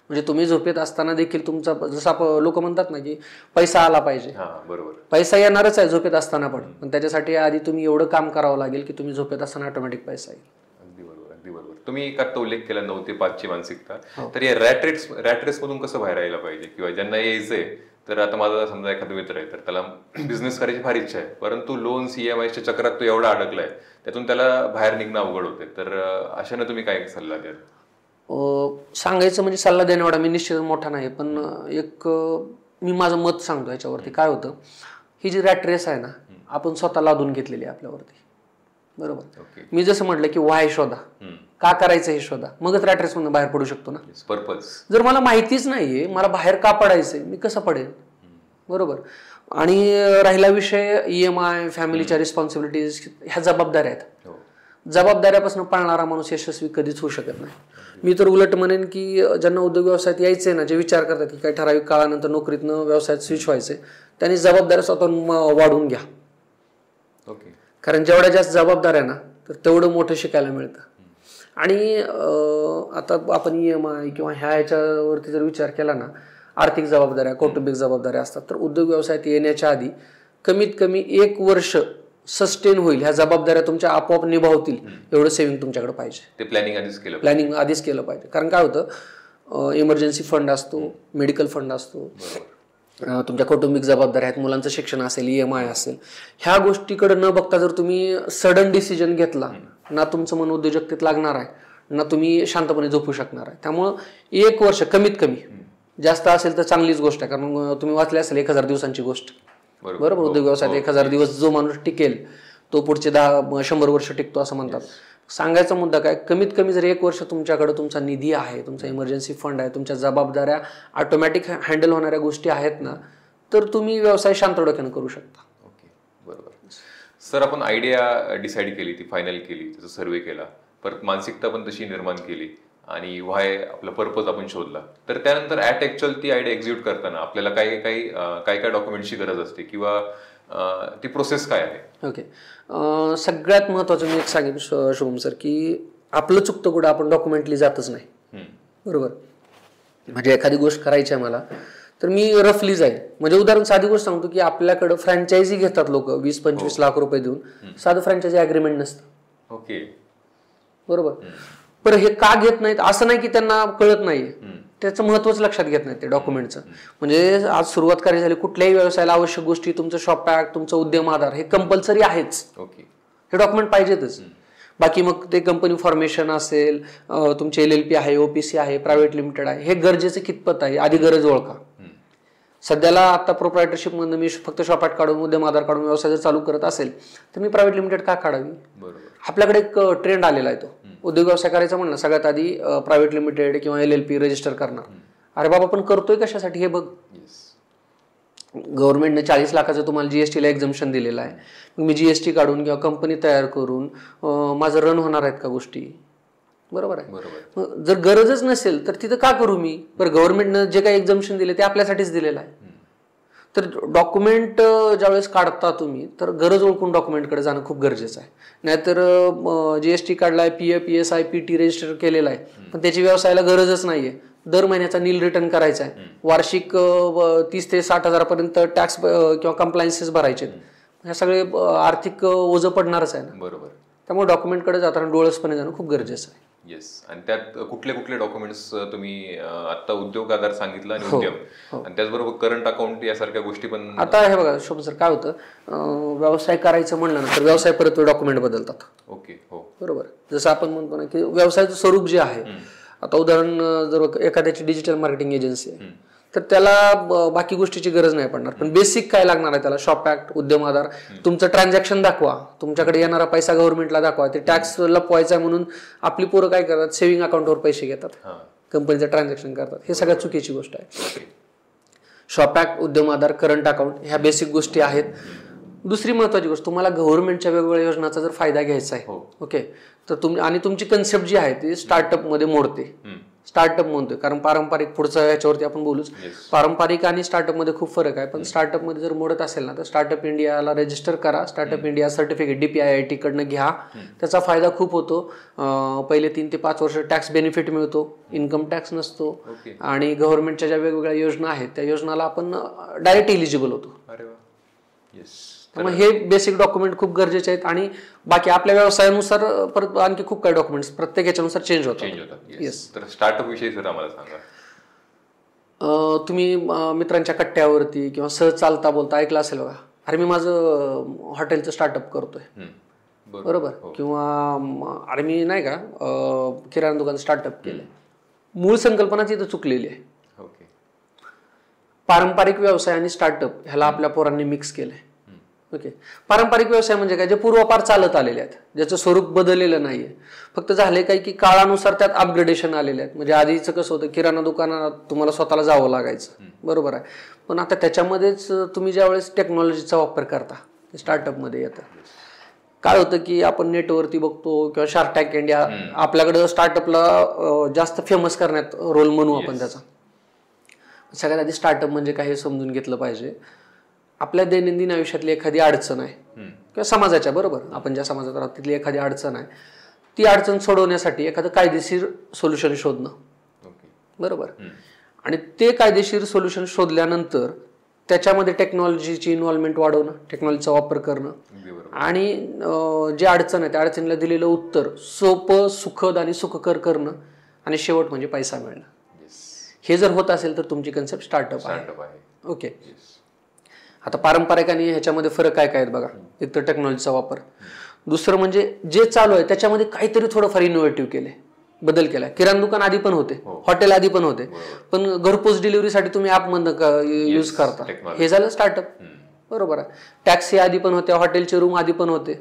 म्हणजे तुम्ही झोपेत असताना देखील तुमचा, जसं लोक म्हणतात ना की पैसा आला पाहिजे, बरोबर, पैसा येणारच आहे झोपेत असताना पण त्याच्यासाठी आधी तुम्ही एवढं काम करावं लागेल की तुम्ही झोपेत असताना ऑटोमॅटिक पैसा येईल. अगदी बरोबर. तुम्ही एक आता उल्लेख केला 9 ते 5 ची मानसिकता. तर या रॅट रेस मधून कसं बाहेर यायला पाहिजे, किंवा ज्यांना यायचंय, तर आता माझा समजा एखादा मित्र आहे, तर त्याला बिझनेस करायची फार इच्छा आहे, परंतु लोन EMIच्या चक्रात तो एवढा अडकलाय, त्यातून त्याला बाहेर निघणं अवघड होते. तर अशाने तुम्ही काय सल्ला द्याल? सांगायचं म्हणजे सल्ला देण्यावाडा मी निश्चित मोठा नाही, पण एक मी माझं मत सांगतो याच्यावरती. काय होतं, ही जी रॅट रेस आहे ना, आपण स्वतः लादून घेतलेली आहे आपल्यावरती, बरोबर. मी जसं म्हटलं की व्हाय शोधा, का करायचं हे शोधा, मगच रॅट रेस मधून बाहेर पडू शकतो ना. पर्पज जर मला माहितीच नाहीये मला बाहेर का पडायचंय, मी कसं पडेल, बरोबर. आणि राहिला विषय EMI, फॅमिलीच्या रिस्पॉन्सिबिलिटीज, ह्या जबाबदाऱ्या आहेत. जबाबदाऱ्यापासून पाळणारा माणूस यशस्वी कधीच होऊ शकत नाही. मी तर उलट म्हणेन की ज्यांना उद्योग व्यवसायात यायचंय ना, जे विचार करतात की काही ठराविक काळानंतर नोकरीतनं व्यवसायात स्विच व्हायचंय, त्यांनी जबाबदाऱ्या स्वतःहून वाढवून घ्या. ओके. कारण जेवढ्या जास्त जबाबदाऱ्या ना तर तेवढं मोठं शिकायला मिळतं. आणि आता आपण EMI किंवा ह्याच्यावरती जर विचार केला ना, आर्थिक जबाबदाऱ्या, कौटुंबिक जबाबदाऱ्या असतात, तर उद्योग व्यवसायात येण्याच्या आधी कमीत कमी 1 वर्ष सस्टेन होईल, ह्या जबाबदाऱ्या तुमच्या आपोआप निभावतील एवढं सेव्हिंग तुमच्याकडे पाहिजे. ते प्लॅनिंग आधीच केलं पाहिजे. कारण काय होतं, इमर्जन्सी फंड असतो, मेडिकल फंड असतो, तुमच्या कौटुंबिक जबाबदाऱ्या आहेत, मुलांचं शिक्षण असेल, EMI असेल, ह्या गोष्टीकडे न बघता जर तुम्ही सडन डिसिजन घेतला ना, तुमचं मन उद्योजकतेत लागणार आहे ना तुम्ही शांतपणे झोपू शकणार आहे. त्यामुळं 1 वर्ष कमीत कमी, जास्त असेल तर चांगलीच गोष्ट आहे. कारण तुम्ही वाचले असेल 1000 दिवसांची गोष्ट, बरोबर. उद्योग व्यवसायात 1000 दिवस जो माणूस टिकेल तो पुढचे 100 वर्ष टिकतो असं म्हणतात. सांगायचा मुद्दा काय, कमीत कमी जर 1 वर्ष तुमच्याकडे तुमचा निधी आहे, तुमचा इमर्जन्सी फंड आहे, तुमच्या जबाबदाऱ्या ऑटोमॅटिक हँडल होणाऱ्या गोष्टी आहेत ना, तर तुम्ही व्यवसाय शांत डोक्यानं करू शकता. ओके, बरोबर. सर, आपण आयडिया डिसाईड केली, ती फायनल केली, त्याचा सर्वे केला, परत मानसिकता पण तशी निर्माण केली आणि व्हाय आपला पर्पज आपण शोधला, तर त्यानंतर ॲट ॲक्च्युअल ती आयडिया एक्झिक्यूट करताना आपल्याला काय डॉक्युमेंटची गरज असते किंवा ती प्रोसेस काय आहे? ओके. सगळ्यात महत्वाचं मी एक सांगेन शुभम सर, की आपलं चुकतं कुठं, आपण डॉक्युमेंटली जातच नाही, बरोबर. म्हणजे एखादी गोष्ट करायची आहे मला, तर मी रफली जाईल. म्हणजे उदाहरण साधी गोष्ट सांगतो की आपल्याकडं फ्रँचायझी घेतात लोक 20-25 लाख रुपये देऊन, साधं फ्रँचायझी अग्रीमेंट नसतं. ओके, बरोबर. पण हे का घेत नाहीत असं नाही की त्यांना कळत नाहीये, त्याचं महत्वच लक्षात घेत नाही ते डॉक्युमेंटचं. म्हणजे आज सुरुवात करायची झाली, कुठल्याही व्यवसायाला आवश्यक गोष्टी, तुमचं शॉप ॲक्ट, तुमचं उद्यम आधार हे कंपल्सरी आहेच. ओके, हे डॉक्युमेंट पाहिजेतच. बाकी मग ते कंपनी फॉर्मेशन असेल, तुमचे LLP आहे, OPC आहे, प्रायव्हेट लिमिटेड आहे, हे गरजेचं कितपत आहे आधी गरज ओळखा. सध्याला आता प्रोप्रायटरशिप मधून मी फक्त शॉप ॲक्ट काढून, उद्यम आधार काढून व्यवसाय जर चालू करत असेल तर मी प्रायव्हेट लिमिटेड का काढावी? आपल्याकडे एक ट्रेंड आलेला आहे, तो उद्योग व्यवसाय करायचा म्हणलं सगळ्यात आधी प्रायव्हेट लिमिटेड किंवा LLP रजिस्टर करणार. अरे बाबा, पण करतोय कशासाठी हे बघ. गव्हर्नमेंटने 40 लाखाचं तुम्हाला GST ला एक्झम्पशन दिलेलं आहे. मी GST काढून किंवा कंपनी तयार करून माझं रन होणार आहेत का गोष्टी? बरोबर आहे. जर गरजच नसेल तर तिथं का करू मी? बरं, गव्हर्नमेंटनं जे काही एक्झम्पशन दिले ते आपल्यासाठीच दिलेलं आहे. तर डॉक्युमेंट ज्यावेळेस काढता तुम्ही, तर गरज ओळखून डॉक्युमेंटकडे जाणं खूप गरजेचं आहे. नाहीतर GST काढलाय, PF, PSI, PT रजिस्टर केलेला आहे, पण त्याची व्यवसायाला गरजच नाहीये. दर महिन्याचा नील रिटर्न करायचा आहे, वार्षिक 30 ते 60 हजारापर्यंत टॅक्स किंवा कंप्लायन्सेस भरायचे, ह्या सगळे आर्थिक ओझं पडणारच आहे ना. बरोबर. त्यामुळे डॉक्युमेंटकडे जाताना डोळसपणे जाणं खूप गरजेचं आहे. येस. आणि त्यात कुठले डॉक्युमेंट्स तुम्ही आता उद्योग आधार सांगितलं आणि उद्यम, आणि त्याचबरोबर करंट अकाउंट यासारख्या गोष्टी पण. आता हे बघा शोभन सर, काय होतं, व्यवसाय करायचं म्हणलं ना तर व्यवसाय परत डॉक्युमेंट बदलतात. ओके, हो, बरोबर. जसं आपण म्हणतो ना की व्यवसायाचं स्वरूप जे आहे, आता उदाहरण जर एखाद्याची डिजिटल मार्केटिंग एजन्सी आहे तर त्याला बाकी गोष्टीची गरज नाही पडणार, पण बेसिक काय लागणार आहे त्याला, शॉप ॲक्ट, उद्यम आधार, तुमचं ट्रान्झॅक्शन दाखवा, तुमच्याकडे येणारा पैसा गव्हर्नमेंटला दाखवा. ते टॅक्स लपवायचा आहे म्हणून आपली पोरं काय करतात, सेव्हिंग अकाउंटवर पैसे घेतात, कंपनीचं ट्रान्झॅक्शन करतात. हे सगळ्यात चुकीची गोष्ट आहे. शॉप ॲक्ट, उद्यम आधार, करंट अकाउंट ह्या बेसिक गोष्टी आहेत. दुसरी महत्वाची गोष्ट, तुम्हाला गव्हर्नमेंटच्या वेगवेगळ्या योजनांचा जर फायदा घ्यायचा आहे, ओके, तर तुम्ही आणि तुमची कन्सेप्ट जी आहे ती स्टार्टअप मध्ये मोडते. स्टार्टअप म्हणतोय कारण पारंपरिक, पुढचं याच्यावरती आपण बोलूच, पारंपरिक आणि स्टार्टअप मध्ये खूप फरक आहे. पण स्टार्टअप मध्ये जर मोडत असेल ना तर स्टार्टअप इंडियाला रजिस्टर करा, स्टार्टअप इंडिया सर्टिफिकेट DPIIT कडनं घ्या, त्याचा फायदा खूप होतो. पहिले 3 ते 5 वर्ष टॅक्स बेनिफिट मिळतो, इन्कम टॅक्स नसतो, आणि गव्हर्नमेंटच्या ज्या वेगवेगळ्या योजना आहेत त्या योजनाला आपण डायरेक्ट एलिजिबल होतो. त्यामुळे हे बेसिक डॉक्युमेंट खूप गरजेचे आहेत. आणि बाकी आपल्या व्यवसायानुसार परत आणखी खूप काही डॉक्युमेंट्स प्रत्येक याच्यानुसार चेंज होतात. येस. तर स्टार्टअप विषयी सर आम्हाला सांगा. तुम्ही मित्रांच्या कट्ट्यावरती किंवा सहज चालता बोलता ऐकलं असेल बघा, अरे मी माझं हॉटेलचं स्टार्टअप करतोय, बरोबर, किंवा अरे मी नाही का किराणा दुकान स्टार्टअप केलंय. मूळ संकल्पनाच इथं चुकलेली आहे. पारंपरिक व्यवसाय आणि स्टार्टअप ह्याला आपल्या पोरांनी मिक्स केलंय. ओके, पारंपरिक व्यवसाय म्हणजे काय, जे पूर्वापार चालत आलेले आहेत, ज्याचं स्वरूप बदललेलं नाहीये, फक्त झाले काय की काळानुसार त्यात अपग्रेडेशन आलेले आहेत. म्हणजे आधीचं कसं होतं, किराणा दुकानात तुम्हाला स्वतःला जावं लागायचं, बरोबर आहे, पण आता त्याच्यामध्येच तुम्ही ज्यावेळेस टेक्नॉलॉजीचा वापर करता ते स्टार्टअप मध्ये येतं. काय होतं की आपण नेटवरती बघतो किंवा शार्क टँक इंडिया आपल्याकडं स्टार्टअपला जास्त फेमस करण्यात रोल म्हणू आपण त्याचा. सगळ्यात आधी स्टार्टअप म्हणजे काय हे समजून घेतलं पाहिजे. आपल्या दैनंदिन आयुष्यातली एखादी अडचण आहे किंवा समाजाच्या बरोबर आपण ज्या समाजात राहतो तिथली एखादी अडचण आहे, ती अडचण सोडवण्यासाठी एखादं कायदेशीर सोल्युशन शोधणं बरोबर. आणि ते कायदेशीर सोल्युशन शोधल्यानंतर त्याच्यामध्ये टेक्नॉलॉजीची इन्व्हॉल्वमेंट वाढवणं, टेक्नॉलॉजीचा वापर करणं आणि जे अडचण आहे त्या अडचणीला दिलेलं उत्तर सोपं, सुखद आणि सुखकर करणं आणि शेवट म्हणजे पैसा मिळणं. हे जर होत असेल तर तुमची कन्सेप्ट स्टार्टअप आहे. ओके. आता पारंपरिक आणि ह्याच्यामध्ये फरक काय काय आहेत बघा. एक तर टेक्नॉलॉजीचा वापर, दुसरं म्हणजे जे चालू आहे त्याच्यामध्ये काहीतरी थोडंफार इनोव्हेटिव्ह केले, बदल केलाय. किराणा दुकान आधी पण होते, हॉटेल आधी पण होते, पण घरपोच डिलिव्हरीसाठी तुम्ही ऍप मधनं यूज करता, हे झालं स्टार्टअप बरोबर आहे. टॅक्सी आधी पण होत्या, हॉटेलचे रूम आधी पण होते,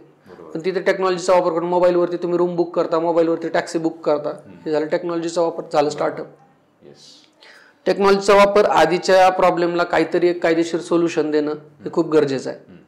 पण तिथे टेक्नॉलॉजीचा वापर करून मोबाईलवरती तुम्ही रूम बुक करता, मोबाईलवरती टॅक्सी बुक करता, हे झालं टेक्नॉलॉजीचा वापर, झालं स्टार्टअप. टेक्नॉलॉजीचा वापर आधीच्या प्रॉब्लेमला काहीतरी एक कायदेशीर सोल्युशन देणं हे खूप गरजेचं आहे.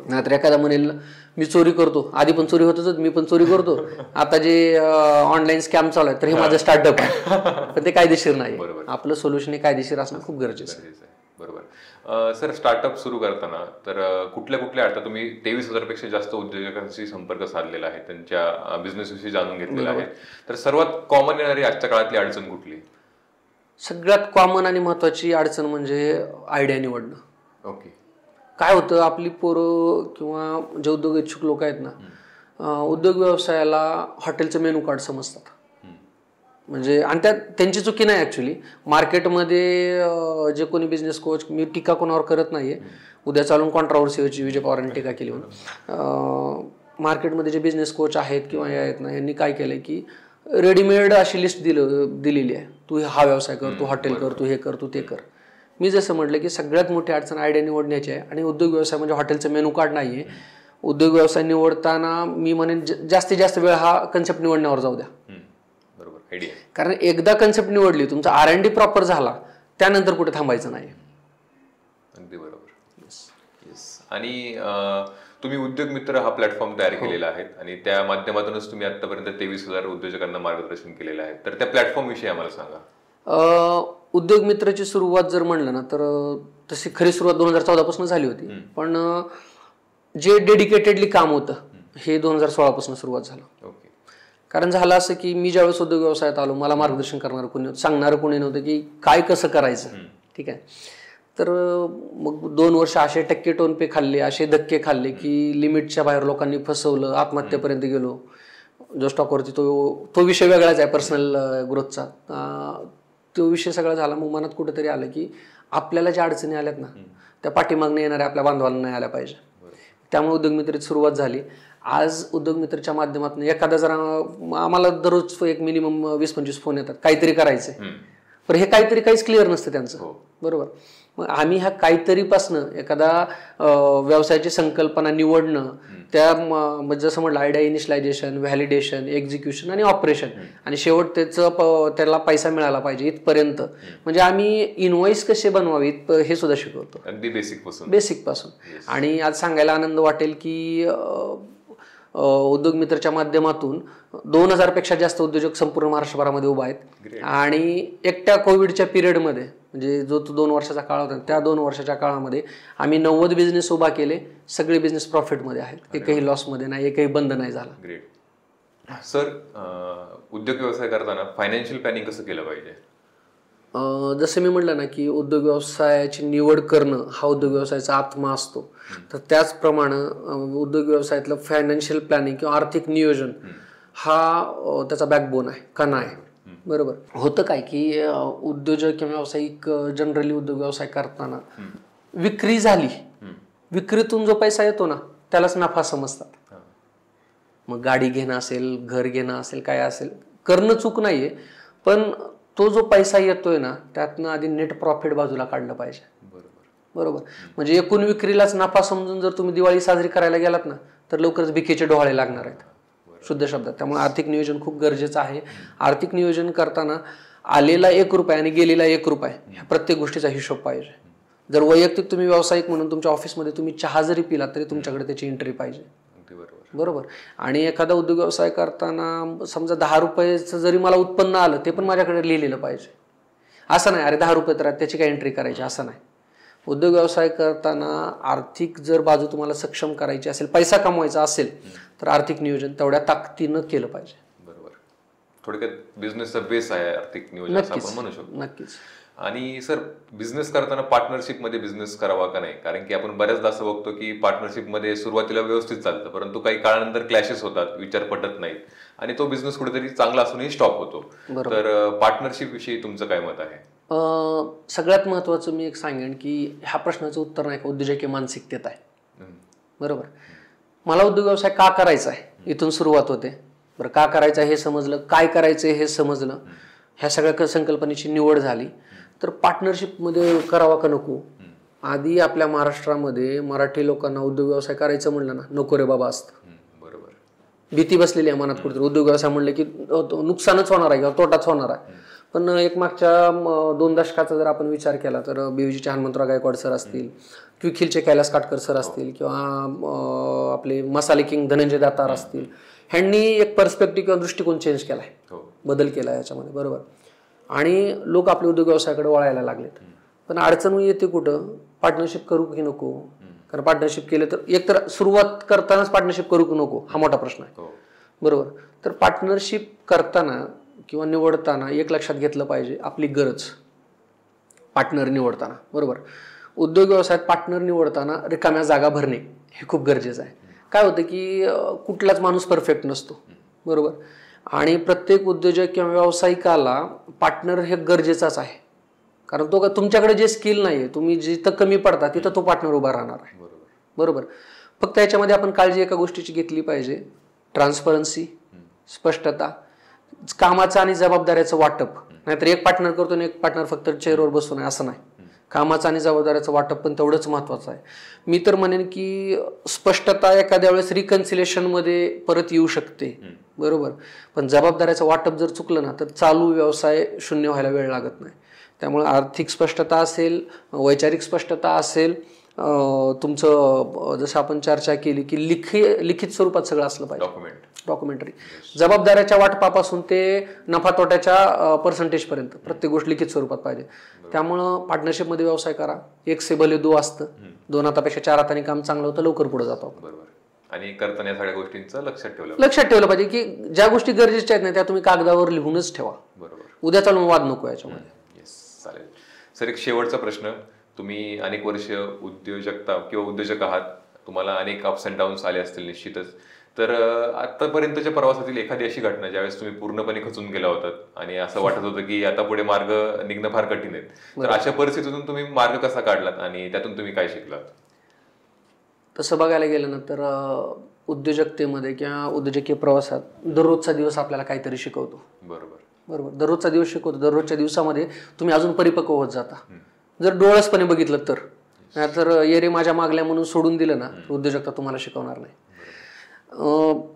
नाहीतर एखादा म्हणेल मी चोरी करतो, आधी पण चोरी होतच, मी पण चोरी करतो, आता जे ऑनलाईन स्कॅम चालू आहे तर हे माझं स्टार्टअप आहे, पण ते कायदेशीर नाही. आपलं सोल्युशन हे कायदेशीर असणं खूप गरजेचं आहे. बरोबर. सर, स्टार्टअप सुरू करताना तर कुठल्या आता तुम्ही 23,000 पेक्षा जास्त उद्योजकांशी संपर्क साधलेला आहे, त्यांच्या बिझनेस विषयी जाणून घेतलेला आहे, तर सर्वात कॉमन येणारी आजच्या काळातली अडचण कुठली? सगळ्यात कॉमन आणि महत्वाची अडचण म्हणजे आयडिया निवडणं. ओके. काय होतं, आपली पोरं किंवा जे उद्योग इच्छुक लोक आहेत ना, उद्योग व्यवसायाला हॉटेलचं मेनू कार्ड समजतात. म्हणजे आणि त्यात त्यांची चुकी नाही ऍक्च्युली. मार्केटमध्ये जे कोणी बिझनेस कोच, मी टीका कोणावर करत नाहीये, उद्या चालून कॉन्ट्रावर्सी व्हायची, विजय पवारांनी टीका केली म्हणून. मार्केटमध्ये जे बिझनेस कोच आहेत किंवा हे आहेत ना, यांनी काय केलंय की रेडीमेड अशी लिस्ट दिलेली आहे, तू हा व्यवसाय कर, तू हॉटेल कर, तू हे कर, तू ते कर. मी जसं म्हटलं की सगळ्यात मोठी अडचण आयडिया निवडण्याची आहे. आणि उद्योग व्यवसाय म्हणजे हॉटेलचं मेनू कार्ड नाहीये. उद्योग व्यवसाय निवडताना मी म्हणेन जास्तीत जास्त वेळ हा कन्सेप्ट निवडण्यावर जाऊ द्या. कारण एकदा कन्सेप्ट निवडली, तुमचा R&D प्रॉपर झाला, त्यानंतर कुठे थांबायचं नाही. अगदी बरोबर. आणि तुम्ही उद्योग मित्र हा प्लॅटफॉर्म तयार केलेला आहे आणि त्या माध्यमातूनच तुम्ही आतापर्यंत 23,000 उद्योजकांना मार्गदर्शन केलेलं आहे, तर त्या प्लॅटफॉर्म विषयी आम्हाला सांगा. उद्योग मित्राची सुरुवात जर म्हणलं ना तर तशी खरी सुरुवात 2014 पासून झाली होती, पण जे डेडिकेटेडली काम होतं हे 2016 पासून सुरुवात झालं. कारण झालं असं की मी ज्यावेळेस उद्योग व्यवसायात आलो, मला मार्गदर्शन करणारं कोणी नव्हतं, सांगणारं कोणी नव्हतं की काय कसं करायचं. ठीक आहे. तर मग 2 वर्ष असे टक्के टोनपे खाल्ले, असे धक्के खाल्ले की लिमिटच्या बाहेर लोकांनी फसवलं, आत्महत्येपर्यंत गेलो. जो स्टॉकवरती तो विषय वेगळाच आहे, पर्सनल ग्रोथचा. तो विषय सगळा झाला. मग मनात कुठेतरी आलं की आपल्याला ज्या अडचणी आल्यात ना, त्या पाठीमागणे येणाऱ्या आपल्या बांधवांना नाही आल्या पाहिजे. त्यामुळे उद्योगमित्राची सुरुवात झाली. आज उद्योगमित्राच्या माध्यमातून एखादा जरा आम्हाला दररोज एक मिनिमम 20-25 फोन येतात, काहीतरी करायचंय, पण हे काहीतरी काहीच क्लिअर नसतं त्यांचं बरोबर. मग आम्ही ह्या काहीतरीपासनं एखादा व्यवसायाची संकल्पना निवडणं, त्या जसं म्हटलं आयडिया इनिशियलायझेशन, व्हॅलिडेशन, एक्झिक्युशन आणि ऑपरेशन, आणि शेवट त्याला पैसा मिळाला पाहिजे इथपर्यंत. म्हणजे आम्ही इनव्हॉइस कसे बनवावीत हे सुद्धा शिकवतो, अगदी बेसिक पासून. आणि आज सांगायला आनंद वाटेल की उद्योग मित्राच्या माध्यमातून 2,000 पेक्षा जास्त उद्योजक संपूर्ण महाराष्ट्रभरामध्ये उभा आहेत. आणि एकट्या कोविडच्या पिरियडमध्ये, म्हणजे जो 2 वर्षाचा काळ होता, त्या 2 वर्षाच्या काळामध्ये आम्ही 90 बिझनेस उभा केले. सगळे बिझनेस प्रॉफिटमध्ये आहेत, एकही लॉसमध्ये नाही, एकही बंद नाही झाला. ग्रेट. सर, उद्योग व्यवसाय करताना फायनान्शियल प्लॅनिंग कसं केलं पाहिजे? जसं मी म्हटलं ना की उद्योग व्यवसायाची निवड करणं हा उद्योग व्यवसायाचा आत्मा असतो, तर त्याचप्रमाणे उद्योग व्यवसायातलं फायनान्शियल प्लॅनिंग किंवा आर्थिक नियोजन हा त्याचा बॅकबोन आहे, कणा आहे बरोबर. होतं काय की उद्योजक किंवा व्यावसायिक जनरली उद्योग व्यवसाय करताना विक्री झाली, विक्रीतून जो पैसा येतो ना त्यालाच नफा समजतात. मग गाडी घेणं असेल, घर घेणं असेल, काय असेल, करणं चूक नाहीये, पण तो जो पैसा येतोय ना त्यातनं आधी नेट प्रॉफिट बाजूला काढलं पाहिजे बरोबर. म्हणजे एकूण विक्रीलाच नफा समजून जर तुम्ही दिवाळी साजरी करायला गेलात ना तर लवकरच भिकेचे डोहाळे लागणार आहेत शुद्ध शब्दात. त्यामुळे आर्थिक नियोजन खूप गरजेचं आहे. आर्थिक नियोजन करताना आलेला 1 रुपया आणि गेलेला 1 रुपया ह्या प्रत्येक गोष्टीचा हिशोब पाहिजे. जर वैयक्तिक तुम्ही व्यावसायिक म्हणून तुमच्या ऑफिसमध्ये तुम्ही चहा जरी पिलात तरी तुमच्याकडे त्याची एंट्री पाहिजे. बरोबर. आणि एखादा उद्योग व्यवसाय करताना समजा 10 रुपयाचं जरी मला उत्पन्न आलं ते पण माझ्याकडे लिहिलेलं पाहिजे. असं नाही अरे 10 रुपये तर त्याची काय एंट्री करायची, असं नाही. उद्योग व्यवसाय करताना आर्थिक जर बाजू तुम्हाला सक्षम करायची असेल, पैसा कमवायचा असेल तर आर्थिक नियोजन तेवढ्या ताकदीनं केलं पाहिजे. बरोबर. थोडक्यात बिझनेसचा बेस आहे आर्थिक नियोजन असं आपण म्हणू शकतो. नक्कीच. आणि सर, बिझनेस करताना पार्टनरशिपमध्ये बिझनेस करावा का नाही? कारण की आपण बऱ्याचदा असं बघतो की पार्टनरशिपमध्ये सुरुवातीला व्यवस्थित चालतं, परंतु काही काळानंतर क्लॅशेस होतात, विचार पटत नाहीत आणि तो बिझनेस कुठेतरी चांगला असूनही स्टॉप होतो. तर पार्टनरशिप विषयी तुमचं काय मत आहे? सगळ्यात महत्वाचं मी एक सांगेन की ह्या प्रश्नाचं उत्तर नाही का उद्योजकीय मानसिकतेत आहे. बरोबर. मला उद्योग व्यवसाय का करायचा आहे इथून सुरुवात होते. बरं, का करायचं हे समजलं, काय करायचं हे समजलं, ह्या सगळ्या संकल्पनेची निवड झाली, तर पार्टनरशिपमध्ये करावा का नको. आधी आपल्या महाराष्ट्रामध्ये मराठी लोकांना उद्योग व्यवसाय करायचं म्हणलं ना नको रे बाबा असतं. बरोबर. भीती बसलेली आहे मनात कुठेतरी. उद्योग व्यवसाय म्हणले की नुकसानच होणार आहे किंवा तोटाच होणार आहे. पण एक मागच्या 2 दशकाचा जर आपण विचार केला तर BVG हनुमंतराव गायकवाड सर असतील, क्विकहिलचे कैलास काटकर सर असतील किंवा आपले मसाले किंग धनंजय दातार असतील, ह्यांनी एक पर्स्पेक्टिव्ह किंवा दृष्टिकोन चेंज केलाय, बदल केला याच्यामध्ये. बरोबर. आणि लोक आपले उद्योग व्यवसायाकडे वळायला लागलेत. पण अडचण येते कुठं, पार्टनरशिप करू की नको. कारण पार्टनरशिप केलं तर एकतर सुरुवात करतानाच पार्टनरशिप करू की नको हा मोठा प्रश्न आहे. बरोबर. तर पार्टनरशिप करताना किंवा निवडताना एक लक्षात घेतलं पाहिजे आपली गरज पार्टनर निवडताना. बरोबर. उद्योग व्यवसायात पार्टनर निवडताना रिकाम्या जागा भरणे हे खूप गरजेचं आहे. काय होतं की कुठलाच माणूस परफेक्ट नसतो. बरोबर. आणि प्रत्येक उद्योजक किंवा व्यावसायिकाला पार्टनर हे गरजेचाच आहे. कारण तो तुमच्याकडे जे स्किल नाही आहे, तुम्ही जिथं कमी पडता तिथं तो पार्टनर उभा राहणार आहे. बरोबर. फक्त याच्यामध्ये आपण काळजी एका गोष्टीची घेतली पाहिजे, ट्रान्सपरन्सी, स्पष्टता, कामाचं आणि जबाबदाऱ्याचं वाटप. नाहीतर एक पार्टनर करतो आणि एक पार्टनर फक्त चेअरवर बसून आहे असं नाही. कामाचं आणि जबाबदाऱ्याचं वाटप पण तेवढंच महत्वाचं आहे. मी तर म्हणेन की स्पष्टता एखाद्या वेळेस रिकन्सिलेशनमध्ये परत येऊ शकते. बरोबर. पण जबाबदाऱ्याचं वाटप जर चुकलं ना तर चालू व्यवसाय शून्य व्हायला वेळ लागत नाही. त्यामुळे आर्थिक स्पष्टता असेल, वैचारिक स्पष्टता असेल, तुमचं जसं आपण चर्चा केली की लिखित स्वरूपात सगळं असलं पाहिजे, डॉक्युमेंटरी. जबाबदाऱ्याच्या वाटपापासून ते नफा तोट्याच्या पर्सेंटेजपर्यंत प्रत्येक गोष्ट लिखित स्वरूपात पाहिजे. त्यामुळं पार्टनरशिपमध्ये व्यवसाय करा. एक से भले दो असतं. 2 हातापेक्षा 4 हातांनी काम चांगलं होतं, लवकर पुढे जातो. बरोबर. आणि करताना सगळ्या गोष्टींचं लक्षात ठेवलं पाहिजे की ज्या गोष्टी गरजेच्या आहेत ना त्या तुम्ही कागदावर लिहूनच ठेवा. बरोबर. उद्या चालून वाद नको याच्यामध्ये. चालेल सर. एक शेवटचा प्रश्न. तुम्ही अनेक वर्ष उद्योजकता किंवा उद्योजक आहात, तुम्हाला अनेक अप्स अँड डाऊन्स आले असतील निश्चितच. तर आतापर्यंतच्या प्रवासातील एखादी अशी घटना ज्यावेळेस तुम्ही पूर्णपणे खचून गेला होतात आणि असं वाटत होतं की आता पुढे मार्ग निघणं फार कठीण आहे, तर अशा परिस्थितीतून तुम्ही मार्ग कसा काढलात आणि त्यातून तुम्ही काय शिकलात? तसं बघायला गेलं ना तर उद्योजकतेमध्ये किंवा उद्योजकीय प्रवासात दररोजचा दिवस आपल्याला काहीतरी शिकवतो. बरोबर. दररोजचा दिवस शिकवतो. दररोजच्या दिवसामध्ये तुम्ही अजून परिपक्व होत जाता जर डोळसपणे बघितलं तर. नाहीतर ये रे माझ्या मागल्या म्हणून सोडून दिलं ना उद्योजकता तुम्हाला शिकवणार नाही.